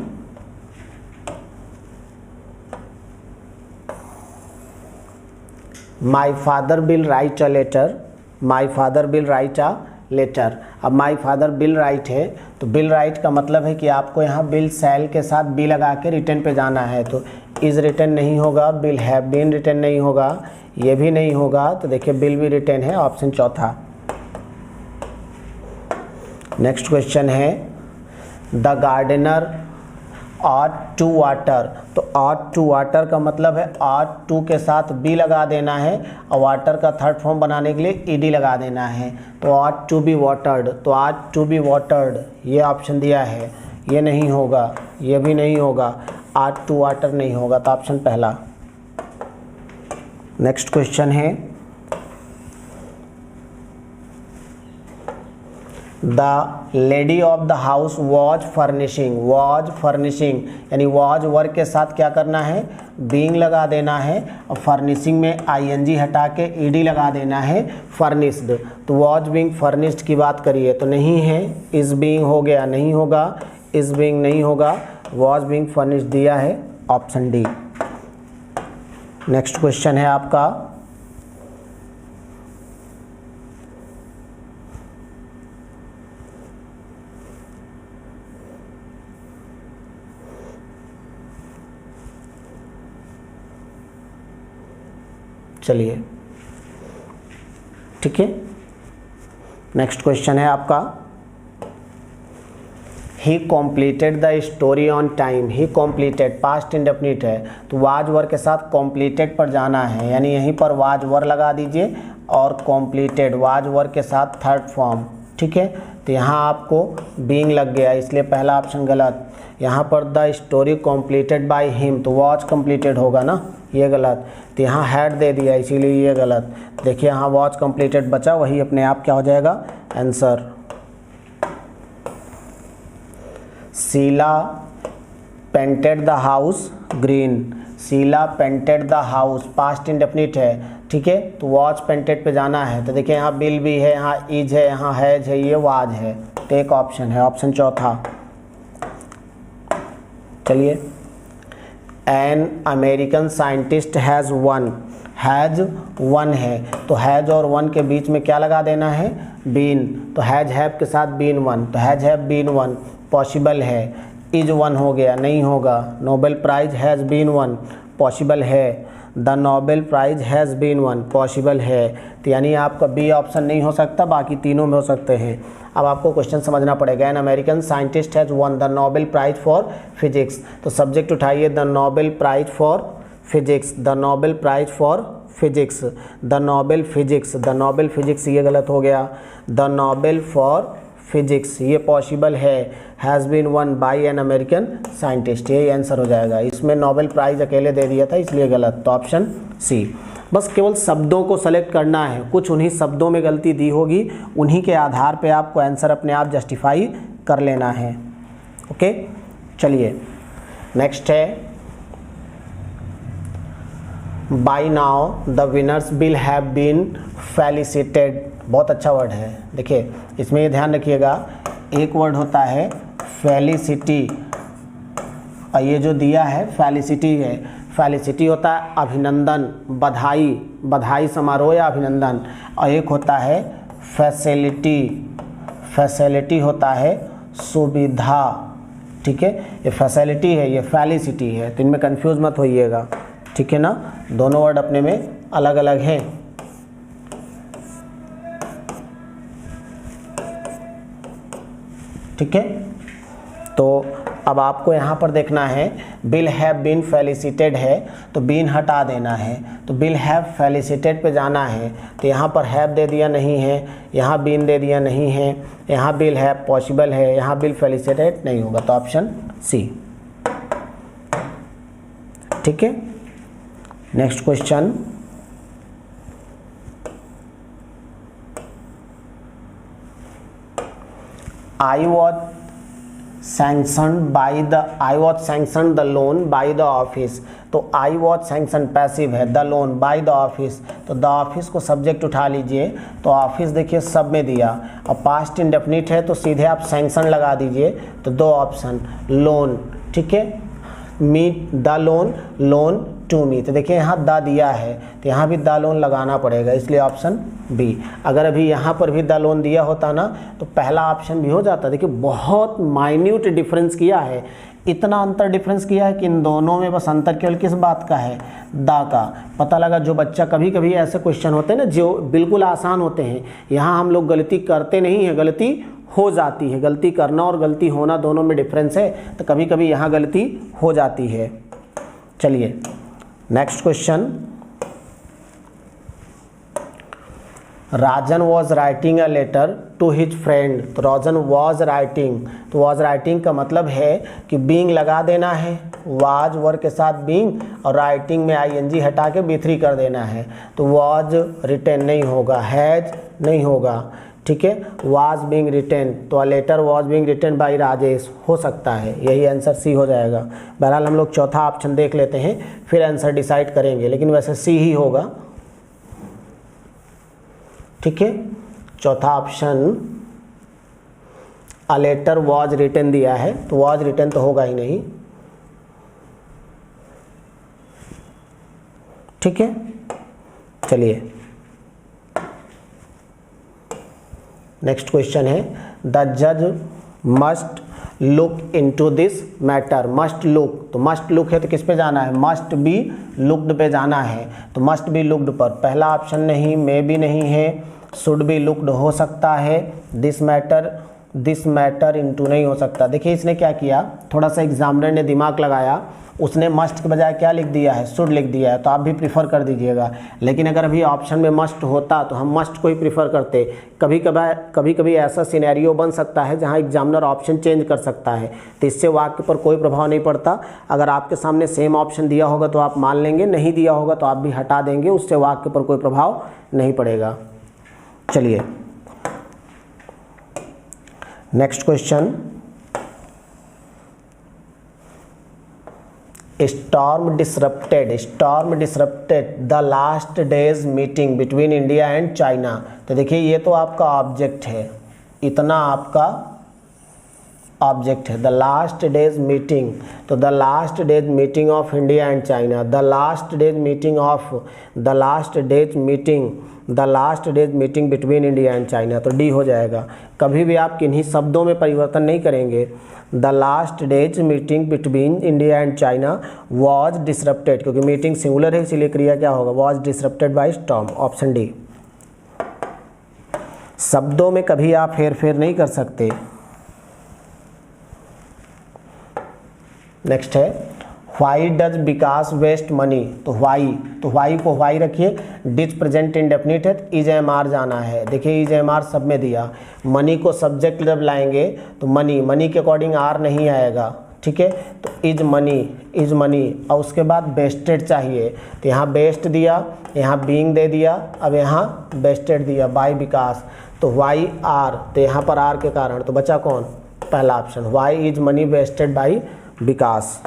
My father will write a letter, my father will write a letter. अब माई फादर बिल राइट है, तो बिल राइट का मतलब है कि आपको यहाँ बिल सेल के साथ बी लगा के रिटर्न पे जाना है। तो इज रिटर्न नहीं होगा, बिल हैव बीन रिटर्न नहीं होगा, ये भी नहीं होगा। तो देखिए बिल भी रिटर्न है, ऑप्शन चौथा। नेक्स्ट क्वेश्चन है the gardener ought to water. तो ऑट टू वाटर का मतलब है ऑट टू के साथ बी लगा देना है और वाटर का थर्ड फॉर्म बनाने के लिए ईडी लगा देना है। तो ऑट टू बी वाटर्ड, तो ऑट टू बी वाटर्ड ये ऑप्शन दिया है, ये नहीं होगा, ये भी नहीं होगा, ऑट टू वाटर नहीं होगा, तो ऑप्शन पहला। नेक्स्ट क्वेश्चन है the lady of the house was furnishing. Was furnishing यानी वॉज वर्क के साथ क्या करना है? बीइंग लगा देना है और फर्निशिंग में आईएनजी हटा के ईडी लगा देना है, फर्निश्ड। तो वॉज बीइंग फर्निश्ड की बात करिए तो नहीं है, इज बीइंग हो गया, नहीं होगा, इज बीइंग नहीं होगा, वॉज बीइंग फर्निश्ड दिया है, ऑप्शन डी। नेक्स्ट क्वेश्चन है आपका चलिए ठीक है। नेक्स्ट क्वेश्चन है आपका he completed the story on time. He completed past indefinite है, तो वाज वर के साथ कॉम्प्लीटेड पर जाना है, यानी यहीं पर वाज वर लगा दीजिए और कॉम्प्लीटेड वाज वर के साथ थर्ड फॉर्म, ठीक है, तो यहाँ आपको बीइंग लग गया, इसलिए पहला ऑप्शन गलत। यहाँ पर the story completed by him, तो वॉच कम्प्लीटेड होगा ना, ये गलत। तो यहाँ हैड दे दिया, इसीलिए ये गलत। देखिए यहाँ वॉच कम्प्लीटेड बचा, वही अपने आप क्या हो जाएगा answer. Sheela painted the house green, Sheela painted the house past indefinite है, ठीक है, तो वॉच पेंटेड पे जाना है। तो देखिए यहाँ बिल भी है, यहाँ इज है, यहाँ हैज है, ये वाज है, तो एक ऑप्शन है, ऑप्शन चौथा। चलिए, N American scientist has one है, तो हैज़ और वन के बीच में क्या लगा देना है, बीन, तो हैज़ हैव के साथ बीन वन, तो has have been won possible है। इज वन हो गया, नहीं होगा। Nobel prize has been won possible है। The Nobel prize has been won possible है। तो यानी आपका बी ऑप्शन नहीं हो सकता, बाकी तीनों में हो सकते हैं। अब आपको क्वेश्चन समझना पड़ेगा। An American scientist has won the Nobel prize for physics, तो सब्जेक्ट उठाइए the Nobel prize for physics, the Nobel prize for physics, the Nobel physics, the Nobel physics, ये गलत हो गया। द नोबेल फॉर फिजिक्स ये possible है, has been won by an American scientist, यही answer हो जाएगा। इसमें नोबेल प्राइज अकेले दे दिया था, इसलिए गलत, तो ऑप्शन सी। बस केवल शब्दों को सेलेक्ट करना है, कुछ उन्हीं शब्दों में गलती दी होगी, उन्हीं के आधार पे आपको आंसर अपने आप जस्टिफाई कर लेना है। ओके, चलिए नेक्स्ट है, by now the winners will have been felicitated, बहुत अच्छा वर्ड है। देखिए इसमें ये ध्यान रखिएगा, एक वर्ड होता है फेलिसिटी, और ये जो दिया है फेलिसिटी है, फेलिसिटी होता है अभिनंदन, बधाई, बधाई समारोह या अभिनंदन, और एक होता है फैसिलिटी, फैसिलिटी होता है सुविधा, ठीक है, ये फैसिलिटी है, ये फेलिसिटी है, तो इनमें कंफ्यूज मत होइएगा, ठीक है ना, दोनों वर्ड अपने में अलग अलग हैं। ठीक है, तो अब आपको यहाँ पर देखना है, बिल हैव बीन फेलिसिटेड है, तो बीन हटा देना है, तो बिल हैव फेलिसिटेड पे जाना है, तो यहाँ पर हैव दे दिया नहीं है, यहाँ बीन दे दिया नहीं है, यहाँ बिल हैव पॉसिबल है, यहाँ बिल फेलिसिटेड नहीं होगा, तो ऑप्शन सी। ठीक है, next question, I was sanctioned the loan by the office, तो I was sanctioned पैसिव है, the loan by the office, तो the office को सब्जेक्ट उठा लीजिए, तो ऑफिस देखिए सब में दिया, और पास्ट इंडेफिनिट है तो सीधे आप सैंक्शन लगा दीजिए, तो दो ऑप्शन लोन, ठीक है, meet the loan, loan to me, तो देखिए यहाँ द दिया है, तो यहाँ भी द लोन लगाना पड़ेगा, इसलिए ऑप्शन बी। अगर अभी यहाँ पर भी द लोन दिया होता ना, तो पहला ऑप्शन भी हो जाता। देखिए बहुत माइन्यूट डिफरेंस किया है, इतना अंतर डिफरेंस किया है कि इन दोनों में बस अंतर केवल किस बात का है, द का। पता लगा, जो बच्चा कभी कभी ऐसे क्वेश्चन होते हैं ना जो बिल्कुल आसान होते हैं, यहाँ हम लोग गलती करते नहीं हैं, गलती हो जाती है। गलती करना और गलती होना दोनों में डिफरेंस है, तो कभी कभी यहाँ गलती हो जाती है। चलिए next question, Rajan was writing a letter to his friend, तो राजन वॉज राइटिंग, तो वॉज राइटिंग का मतलब है कि बीइंग लगा देना है, वाज वर्ड के साथ बीइंग, और राइटिंग में आईएनजी हटा के बी3 कर देना है, तो वॉज रिटेन नहीं होगा, हैज नहीं होगा, ठीक है, वाज बीइंग रिटेन, तो a letter was being written by Rajesh हो सकता है, यही आंसर सी हो जाएगा। बहरहाल हम लोग चौथा ऑप्शन देख लेते हैं, फिर आंसर डिसाइड करेंगे, लेकिन वैसे सी ही होगा। ठीक है, चौथा option a letter was written दिया है, तो वाज रिटेन तो होगा ही नहीं। ठीक है, चलिए नेक्स्ट क्वेश्चन है, द जज must look into this matter, must look, तो मस्ट लुक है तो किस पे जाना है, मस्ट बी लुक्ड पे जाना है, तो मस्ट बी लुक्ड पर पहला ऑप्शन नहीं, मे भी नहीं है, शुड बी लुक्ड हो सकता है, दिस मैटर इनटू नहीं हो सकता। देखिए इसने क्या किया, थोड़ा सा एग्जामिनर ने दिमाग लगाया, उसने मस्ट के बजाय क्या लिख दिया है, शुड लिख दिया है, तो आप भी प्रीफर कर दीजिएगा। लेकिन अगर अभी ऑप्शन में मस्ट होता तो हम मस्ट को ही प्रीफर करते। कभी कभी ऐसा सिनेरियो बन सकता है जहां एग्जामिनर ऑप्शन चेंज कर सकता है, तो इससे वाक्य पर कोई प्रभाव नहीं पड़ता। अगर आपके सामने सेम ऑप्शन दिया होगा तो आप मान लेंगे, नहीं दिया होगा तो आप भी हटा देंगे, उससे वाक्य पर कोई प्रभाव नहीं पड़ेगा। चलिए next question, storm disrupted the last days meeting between India and China. तो देखिए ये तो आपका ऑब्जेक्ट है, इतना आपका ऑब्जेक्ट है, द लास्ट डेज मीटिंग, तो the last days meeting of India and China, the last days meeting between India and China, तो डी हो जाएगा। कभी भी आप किन्हीं शब्दों में परिवर्तन नहीं करेंगे। The last days meeting between India and China was disrupted, क्योंकि मीटिंग सिंगुलर है इसीलिए क्रिया क्या होगा, was disrupted by storm, option D. शब्दों में कभी आप हेर फेर नहीं कर सकते। नेक्स्ट है why does Vikas waste money, तो व्हाई को व्हाई रखिए, डिज प्रेजेंट इंडेफिनिट है, इज एम आर जाना है। देखिए इज एम आर सब में दिया, मनी को सब्जेक्ट जब लाएंगे तो मनी के अकॉर्डिंग आर नहीं आएगा, ठीक है, तो इज मनी और उसके बाद बेस्टेड चाहिए, तो यहाँ बेस्ट दिया, यहाँ बीइंग दे दिया, अब यहाँ बेस्टेड दिया बाय विकास, तो वाई आर, तो यहाँ पर आर के कारण तो बचा कौन, पहला option, why is money wasted by Vikas.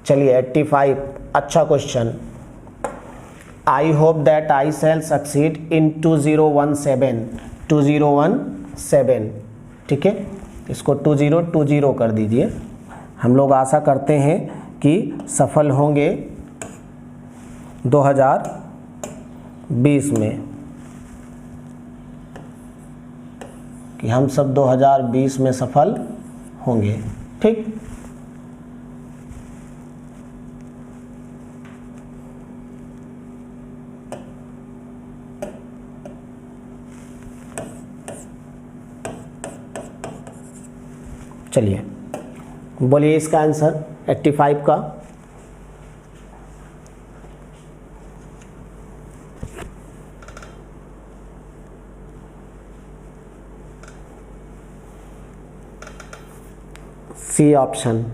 चलिए 85, अच्छा question, I hope that I shall succeed in 2017, ठीक है, इसको 2020 कर दीजिए। हम लोग आशा करते हैं कि सफल होंगे 2020 में, कि हम सब 2020 में सफल होंगे, ठीक। चलिए बोलिए इसका आंसर 85 का। सी ऑप्शन,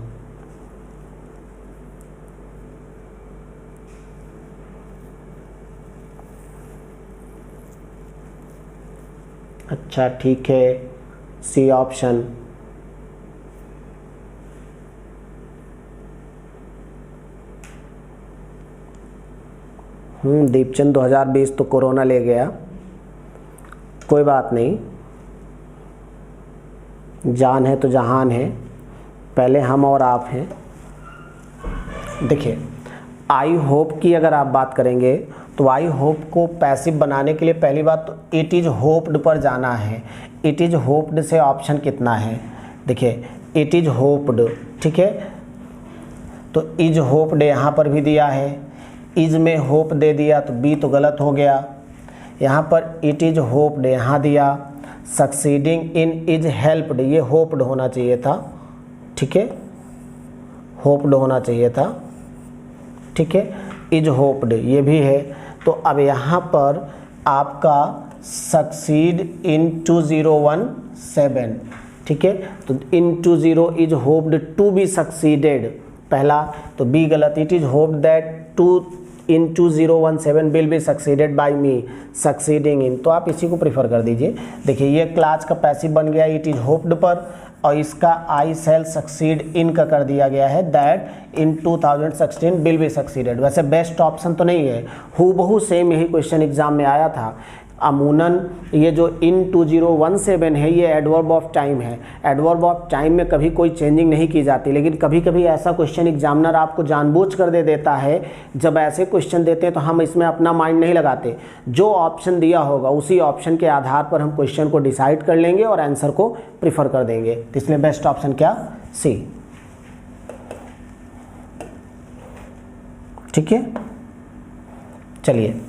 अच्छा ठीक है, सी ऑप्शन। दीपचंद 2020 तो कोरोना ले गया, कोई बात नहीं, जान है तो जहान है, पहले हम और आप हैं। देखिए आई होप की अगर आप बात करेंगे तो आई होप को पैसिव बनाने के लिए पहली बात तो इट इज़ होप्ड पर जाना है। इट इज़ होप्ड से ऑप्शन कितना है, देखिए इट इज़ होप्ड, ठीक है, तो इज होप्ड यहाँ पर भी दिया है, इज में होप दे दिया तो बी तो गलत हो गया। यहाँ पर इट इज होप्ड यहाँ दिया, सक्सीडिंग इन इज हेल्प्ड, ये होप्ड होना चाहिए था, ठीक है, होप्ड होना चाहिए था, ठीक है, इज होप्ड ये भी है। तो अब यहाँ पर आपका सक्सीड इन 2017, ठीक है, तो in 20 is hoped to be succeeded, पहला तो बी गलत, it is hoped that in 2017 will be succeeded by me, succeeding in, तो आप इसी को प्रीफर कर दीजिए। देखिए ये क्लास का पैसिव बन गया इट इज होप्ड पर, और इसका आई शैल सक्सीड इन का कर दिया गया है that in 2016 will be succeeded. वैसे बेस्ट ऑप्शन तो नहीं है, हूबहू सेम यही क्वेश्चन एग्जाम में आया था। अमूनन ये जो इन 2017 है ये एडवर्ब ऑफ टाइम है, एडवर्ब ऑफ टाइम में कभी कोई चेंजिंग नहीं की जाती, लेकिन कभी कभी ऐसा क्वेश्चन एग्जामिनर आपको जानबूझ कर दे देता है। जब ऐसे क्वेश्चन देते हैं तो हम इसमें अपना माइंड नहीं लगाते, जो ऑप्शन दिया होगा उसी ऑप्शन के आधार पर हम क्वेश्चन को डिसाइड कर लेंगे और आंसर को प्रीफर कर देंगे। तो इसलिए बेस्ट ऑप्शन क्या, सी, ठीक है। चलिए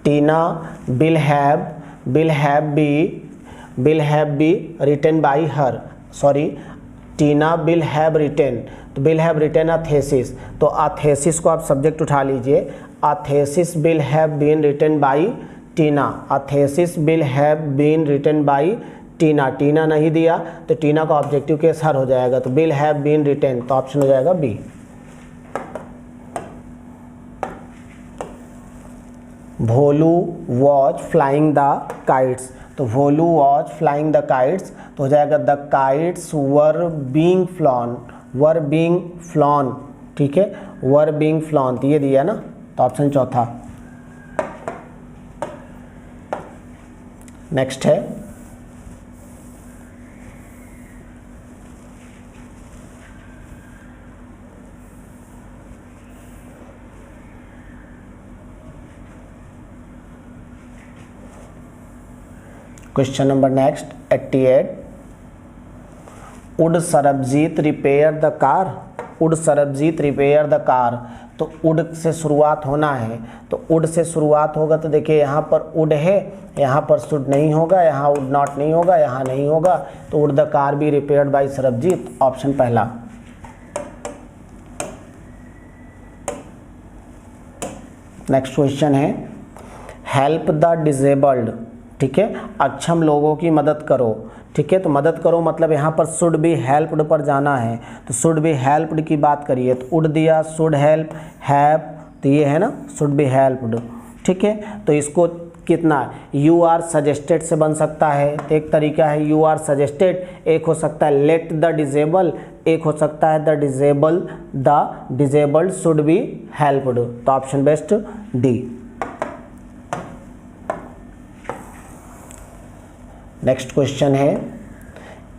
Tina will have be will have be written by her, sorry Tina will have written, तो will have written a thesis, तो अ थेसिस को आप सब्जेक्ट उठा लीजिए, a thesis will have been written by Tina, a thesis will have been written by Tina, Tina नहीं दिया तो टीना का ऑब्जेक्टिव केस हर हो जाएगा, तो विल हैव बीन रिटन, तो ऑप्शन हो जाएगा B. Bholu was flying the kites, तो Bholu was flying the kites, तो हो जाएगा the kites were being flown, were being flown, ठीक है, वर बीइंग फ्लॉन, तो ये दिया ना, तो ऑप्शन चौथा। नेक्स्ट है question number next 88, would Sarabjit repair the car, would Sarabjit repair the car, तो वुड से शुरुआत होना है, तो वुड से शुरुआत होगा तो देखिए यहाँ पर वुड है, यहाँ पर शुड नहीं होगा, यहाँ वुड नॉट नहीं होगा, यहाँ नहीं होगा, तो would the car B repaired by Sarabjit, option पहला। नेक्स्ट क्वेश्चन है हेल्प द डिजेबल्ड, ठीक है, अक्षम लोगों की मदद करो, ठीक है, तो मदद करो मतलब यहाँ पर शुड बी हेल्प्ड पर जाना है, तो शुड बी हेल्प्ड की बात करिए, तो वुड दिया, शुड हेल्प, हैव, तो ये है ना शुड बी हेल्प्ड, ठीक है, तो इसको कितना यू आर सजेस्टेड से बन सकता है, तो एक तरीका है यू आर सजेस्टेड, एक हो सकता है लेट द डिजेबल, एक हो सकता है the disabled should be helped, तो option best D. Next question है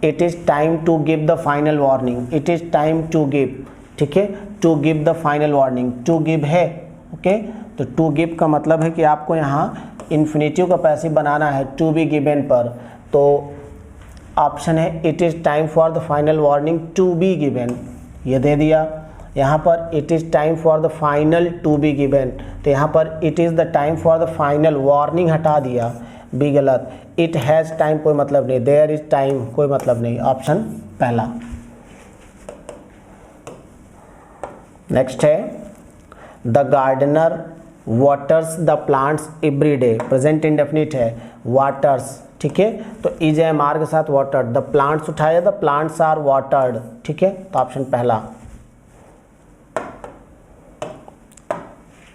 it is time to give the final warning, it is time to give, ठीक है, to give the final warning, to give है, okay, तो to give का मतलब है कि आपको यहाँ इन्फिनेटिव का पैसिव बनाना है टू बी गिवन पर, तो ऑप्शन है it is time for the final warning to be given, ये दे दिया, यहाँ पर it is time for the final to be given, तो यहाँ पर it is the time for the final warning हटा दिया, बी गलत, इट हैज़ टाइम कोई मतलब नहीं, देयर इज टाइम कोई मतलब नहीं, ऑप्शन पहला। नेक्स्ट है the gardener waters the plants every day, present indefinite है, वाटर्स, ठीक है, तो इज एम आर के साथ वाटर्ड, द प्लांट्स उठाया, द प्लांट्स आर वाटर्ड, ठीक है, तो ऑप्शन पहला।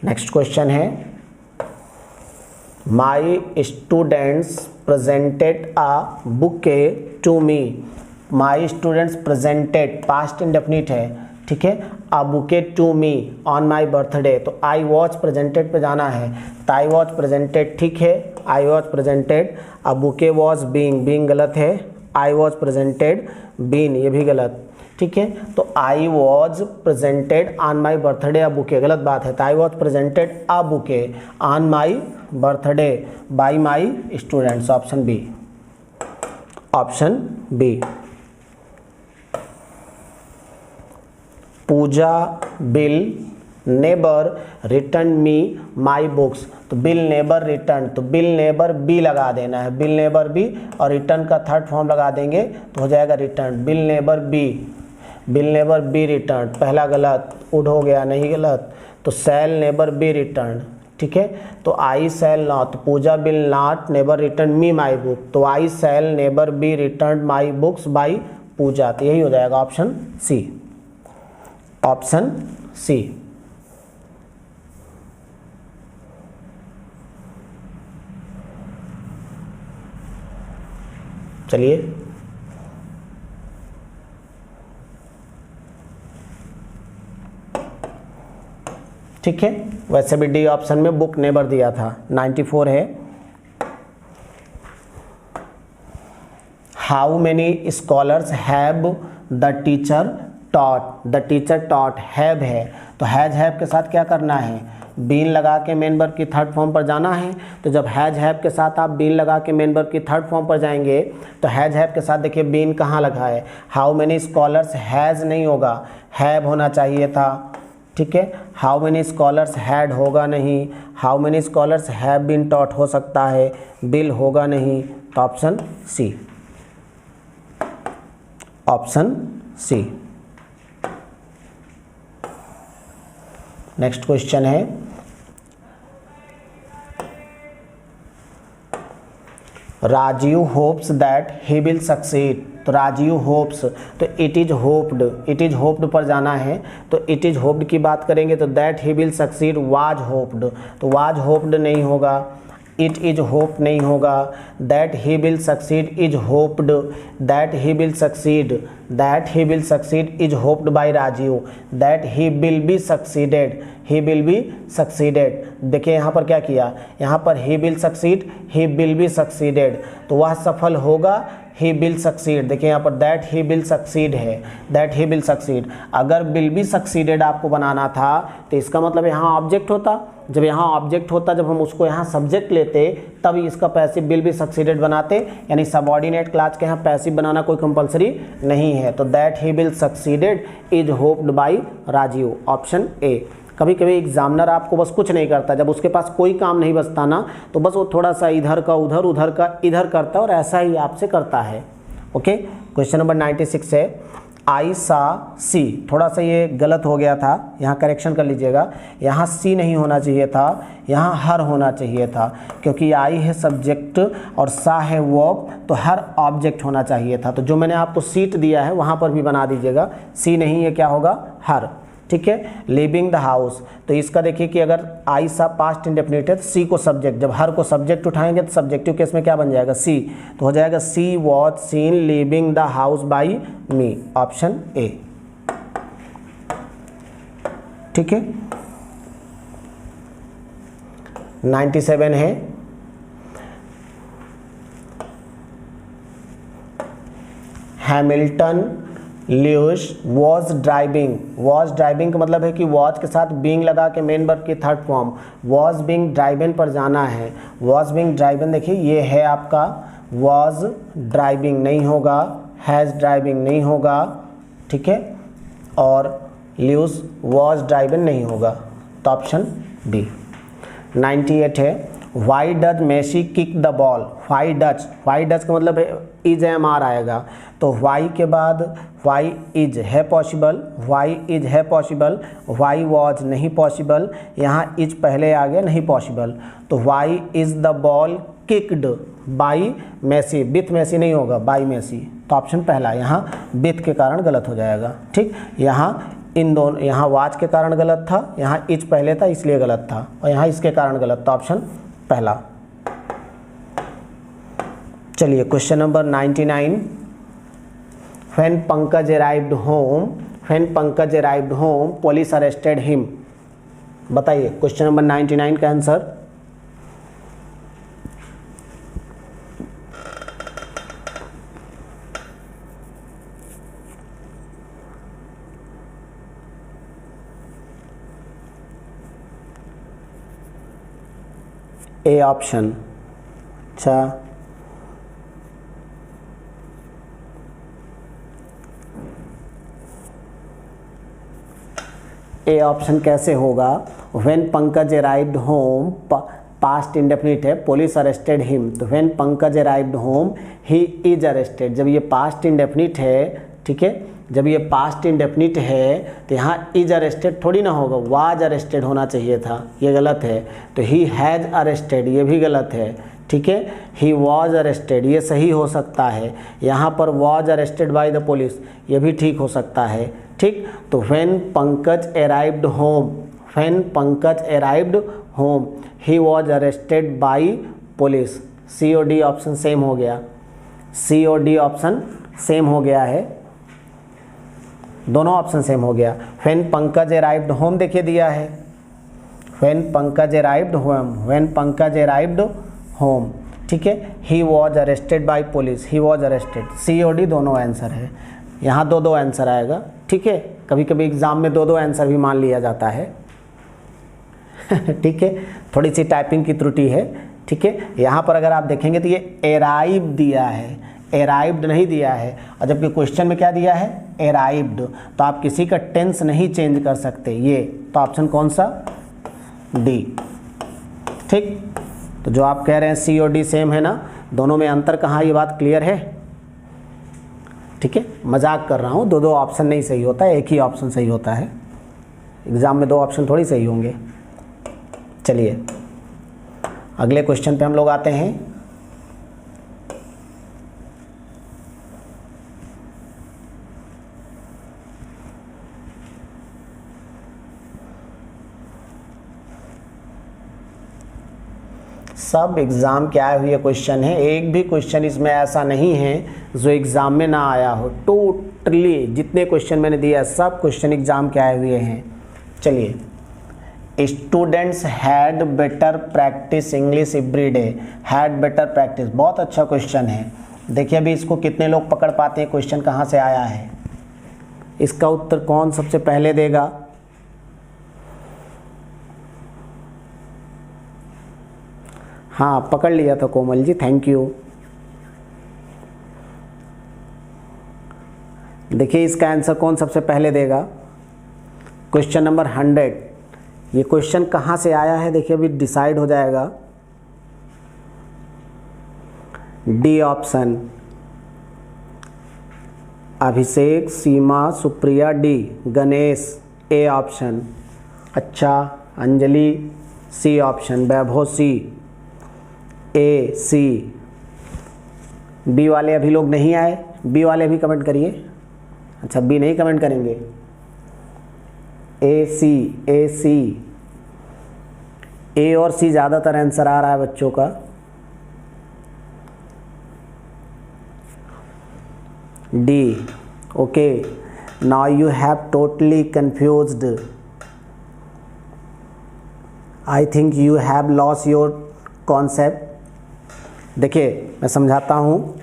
नेक्स्ट क्वेश्चन है my students presented a bouquet to me, my students presented past indefinite है, ठीक है, a bouquet to me on my birthday, तो आई वॉज प्रेजेंटेड पे जाना है, तो आई वॉज प्रेजेंटेड, ठीक है, I was presented, a bouquet was being, being गलत है, आई वॉज प्रेजेंटेड बीन, ये भी गलत, ठीक है, तो I was presented on my birthday a bouquet, गलत बात है, तो I was presented a bouquet on my birthday by my students, option B, option B. Puja will never return me my books, तो बिल नेबर रिटर्न, तो will never be लगा देना है, will never be, और रिटर्न का third form लगा देंगे तो हो जाएगा return, will never be, will never be return, पहला गलत, वुड हो गया नहीं गलत, तो सेल नेबर बी रिटर्न, ठीक है, तो I shall not, Pooja will not never return me my book, तो I shall never be returned my books by Pooja, तो यही हो जाएगा ऑप्शन सी, ऑप्शन सी। चलिए ठीक है, वैसे भी डी ऑप्शन में बुक नेबर दिया था। 94 है how many scholars have the teacher taught, the teacher taught, have है तो हैव के साथ क्या करना है, बीन लगा के मेन वर्ब की थर्ड फॉर्म पर जाना है, तो जब हैव के साथ आप बीन लगा के मेन वर्ब की थर्ड फॉर्म पर जाएंगे तो हैव के साथ देखिए बीन कहाँ लगा है, हाउ मेनी स्कॉलर्स हैज़ नहीं होगा, हैव होना चाहिए था, ठीक है। हाउ मेनी स्कॉलर्स हैड होगा नहीं, how many scholars have been taught हो सकता है, बिल होगा नहीं, तो option C, option C. Next question है Rajiv hopes that he will succeed. तो राजीव होप्स, तो it is hoped, it is hoped पर जाना है, तो इट इज होप्ड की बात करेंगे तो that he will succeed was hoped, तो वाज होप्ड नहीं होगा, इट इज होप नहीं होगा, that he will succeed is hoped, that he will succeed, that he will succeed is hoped by Rajiv, that he will be succeeded, he will be succeeded. देखिए यहाँ पर क्या किया, यहाँ पर he will succeed, he will be succeeded, तो वह सफल होगा, ही विल सक्सीड। देखिए यहाँ पर दैट ही विल सक्सीड है, दैट ही विल सक्सीड। अगर विल बी सक्सीडेड आपको बनाना था तो इसका मतलब यहाँ ऑब्जेक्ट होता, जब यहाँ ऑब्जेक्ट होता, जब हम उसको यहाँ सब्जेक्ट लेते तब इसका पैसिव विल बी सक्सीडेड बनाते, यानी सबऑर्डिनेट क्लास के यहाँ पैसिव बनाना कोई कंपलसरी नहीं है। तो that he will succeeded is hoped by Rajiv, option A. कभी कभी एग्जामिनर आपको बस कुछ नहीं करता, जब उसके पास कोई काम नहीं बचता ना तो बस वो थोड़ा सा इधर का उधर, उधर का इधर करता है और ऐसा ही आपसे करता है। ओके, क्वेश्चन नंबर 96 है आई सा सी। थोड़ा सा ये गलत हो गया था, यहाँ करेक्शन कर लीजिएगा, यहाँ सी नहीं होना चाहिए था, यहाँ हर होना चाहिए था, क्योंकि आई है सब्जेक्ट और सा है वर्ब, तो हर ऑब्जेक्ट होना चाहिए था। तो जो मैंने आपको सीट दिया है वहाँ पर भी बना दीजिएगा, सी नहीं है, क्या होगा, हर। ठीक है, लिविंग द हाउस, तो इसका देखिए कि अगर आई सा पास्ट इंडेफिनिट है तो सी को सब्जेक्ट, जब हर को सब्जेक्ट उठाएंगे तो सब्जेक्टिव केस में क्या बन जाएगा, सी, तो हो जाएगा she was seen leaving the house by me, option A. ठीक है, 97 है Hamilton Lewis was driving. Was driving का मतलब है कि वॉज के साथ बीइंग लगा के मेन वर्ब की third form, was being driven पर जाना है। वॉज बीइंग ड्राइवन देखिए ये है आपका, वॉज ड्राइविंग नहीं होगा, हैज़ ड्राइविंग नहीं होगा, ठीक है, और ल्यूइस वॉज ड्राइवन नहीं होगा, तो ऑप्शन बी। 98 है why does Messi kick the ball. Why does, why does का मतलब है इज एम आर आएगा, तो वाई के बाद वाई इज है पॉसिबल, वाई इज है पॉसिबल, वाई वॉज नहीं पॉसिबल, यहाँ इज पहले आ गया नहीं पॉसिबल, तो why is the ball kicked by Messi, with Messi नहीं होगा, बाई मेसी, तो ऑप्शन पहला, यहाँ विथ के कारण गलत हो जाएगा। ठीक, यहाँ इन दोनों, यहाँ वाज के कारण गलत था, यहाँ इज पहले था इसलिए गलत था, और यहाँ इसके कारण गलत था, ऑप्शन पहला। चलिए question number 99, when Pankaj arrived home, when Pankaj arrived home police arrested him. बताइए क्वेश्चन नंबर 99 का आंसर। ए ऑप्शन, अच्छा ए ऑप्शन कैसे होगा, when Pankaj arrived home past indefinite है, पुलिस अरेस्टेड हिम, तो when Pankaj arrived home he is arrested, जब ये past indefinite है, ठीक है, जब ये पास्ट इंडेफिनिट है तो यहाँ इज अरेस्टेड थोड़ी ना होगा, वाज अरेस्टेड होना चाहिए था, ये गलत है, तो ही हैज़ अरेस्टेड ये भी गलत है, ठीक है, ही वॉज अरेस्टेड ये सही हो सकता है, यहाँ पर was arrested by the police ये भी ठीक हो सकता है। ठीक, तो when Pankaj arrived home, when Pankaj arrived home he was arrested by police, C और डी ऑप्शन सेम हो गया, सी और डी ऑप्शन सेम हो गया है, दोनों ऑप्शन सेम हो गया। व्हेन पंकज अराइव्ड होम देखिए दिया है, when Pankaj arrived home, when Pankaj arrived home, ठीक है, he was arrested by police, he was arrested, C और डी दोनों आंसर है, यहाँ दो दो आंसर आएगा। ठीक है, कभी कभी एग्जाम में दो दो आंसर भी मान लिया जाता है। ठीक है, थोड़ी सी टाइपिंग की त्रुटि है। ठीक है, यहाँ पर अगर आप देखेंगे तो ये अराइव दिया है, अराइव्ड नहीं दिया है, और जबकि क्वेश्चन में क्या दिया है, अराइव्ड, तो आप किसी का टेंस नहीं चेंज कर सकते ये, तो ऑप्शन कौन सा, डी। ठीक, तो जो आप कह रहे हैं सी और डी सेम है ना, दोनों में अंतर कहाँ, ये बात क्लियर है। ठीक है, मजाक कर रहा हूँ, दो ऑप्शन नहीं सही होता है, एक ही ऑप्शन सही होता है। एग्ज़ाम में 2 ऑप्शन थोड़ी सही होंगे। चलिए अगले क्वेश्चन पे हम लोग आते हैं। सब एग्ज़ाम के आए हुए क्वेश्चन है, एक भी क्वेश्चन इसमें ऐसा नहीं है जो एग्ज़ाम में ना आया हो। टोटली जितने क्वेश्चन मैंने दिया सब क्वेश्चन एग्ज़ाम के आए हुए हैं। चलिए, students had better practice English every day, had better practice, बहुत अच्छा क्वेश्चन है। देखिए अभी इसको कितने लोग पकड़ पाते हैं, क्वेश्चन कहाँ से आया है, इसका उत्तर कौन सबसे पहले देगा। हाँ पकड़ लिया था कोमल जी, थैंक यू। देखिए इसका आंसर कौन सबसे पहले देगा, क्वेश्चन नंबर 100। ये क्वेश्चन कहाँ से आया है देखिए अभी डिसाइड हो जाएगा। D option, Abhishek, Seema, Supriya D, Ganesh A option, अच्छा अंजलि सी ऑप्शन, वैभव सी, ए सी। बी वाले अभी लोग नहीं आए, बी वाले भी कमेंट करिए। अच्छा बी नहीं कमेंट करेंगे, ए सी, ए सी, ए और सी ज़्यादातर आंसर आ रहा है बच्चों का। D, okay, now you have totally confused, I think you have lost your concept. देखिए मैं समझाता हूँ,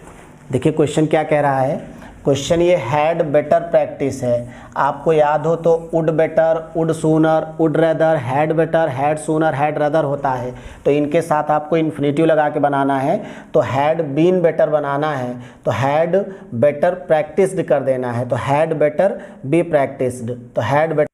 देखिए क्वेश्चन क्या कह रहा है, क्वेश्चन ये हैड बेटर प्रैक्टिस है। आपको याद हो तो would better, would sooner, would rather, had better, had sooner, had rather होता है, तो इनके साथ आपको इन्फिनेटिव लगा के बनाना है, तो हैड बीन बेटर बनाना है, तो हैड बेटर प्रैक्टिस्ड कर देना है, तो हैड बेटर बी प्रैक्टिस्ड, तो हैड बेटर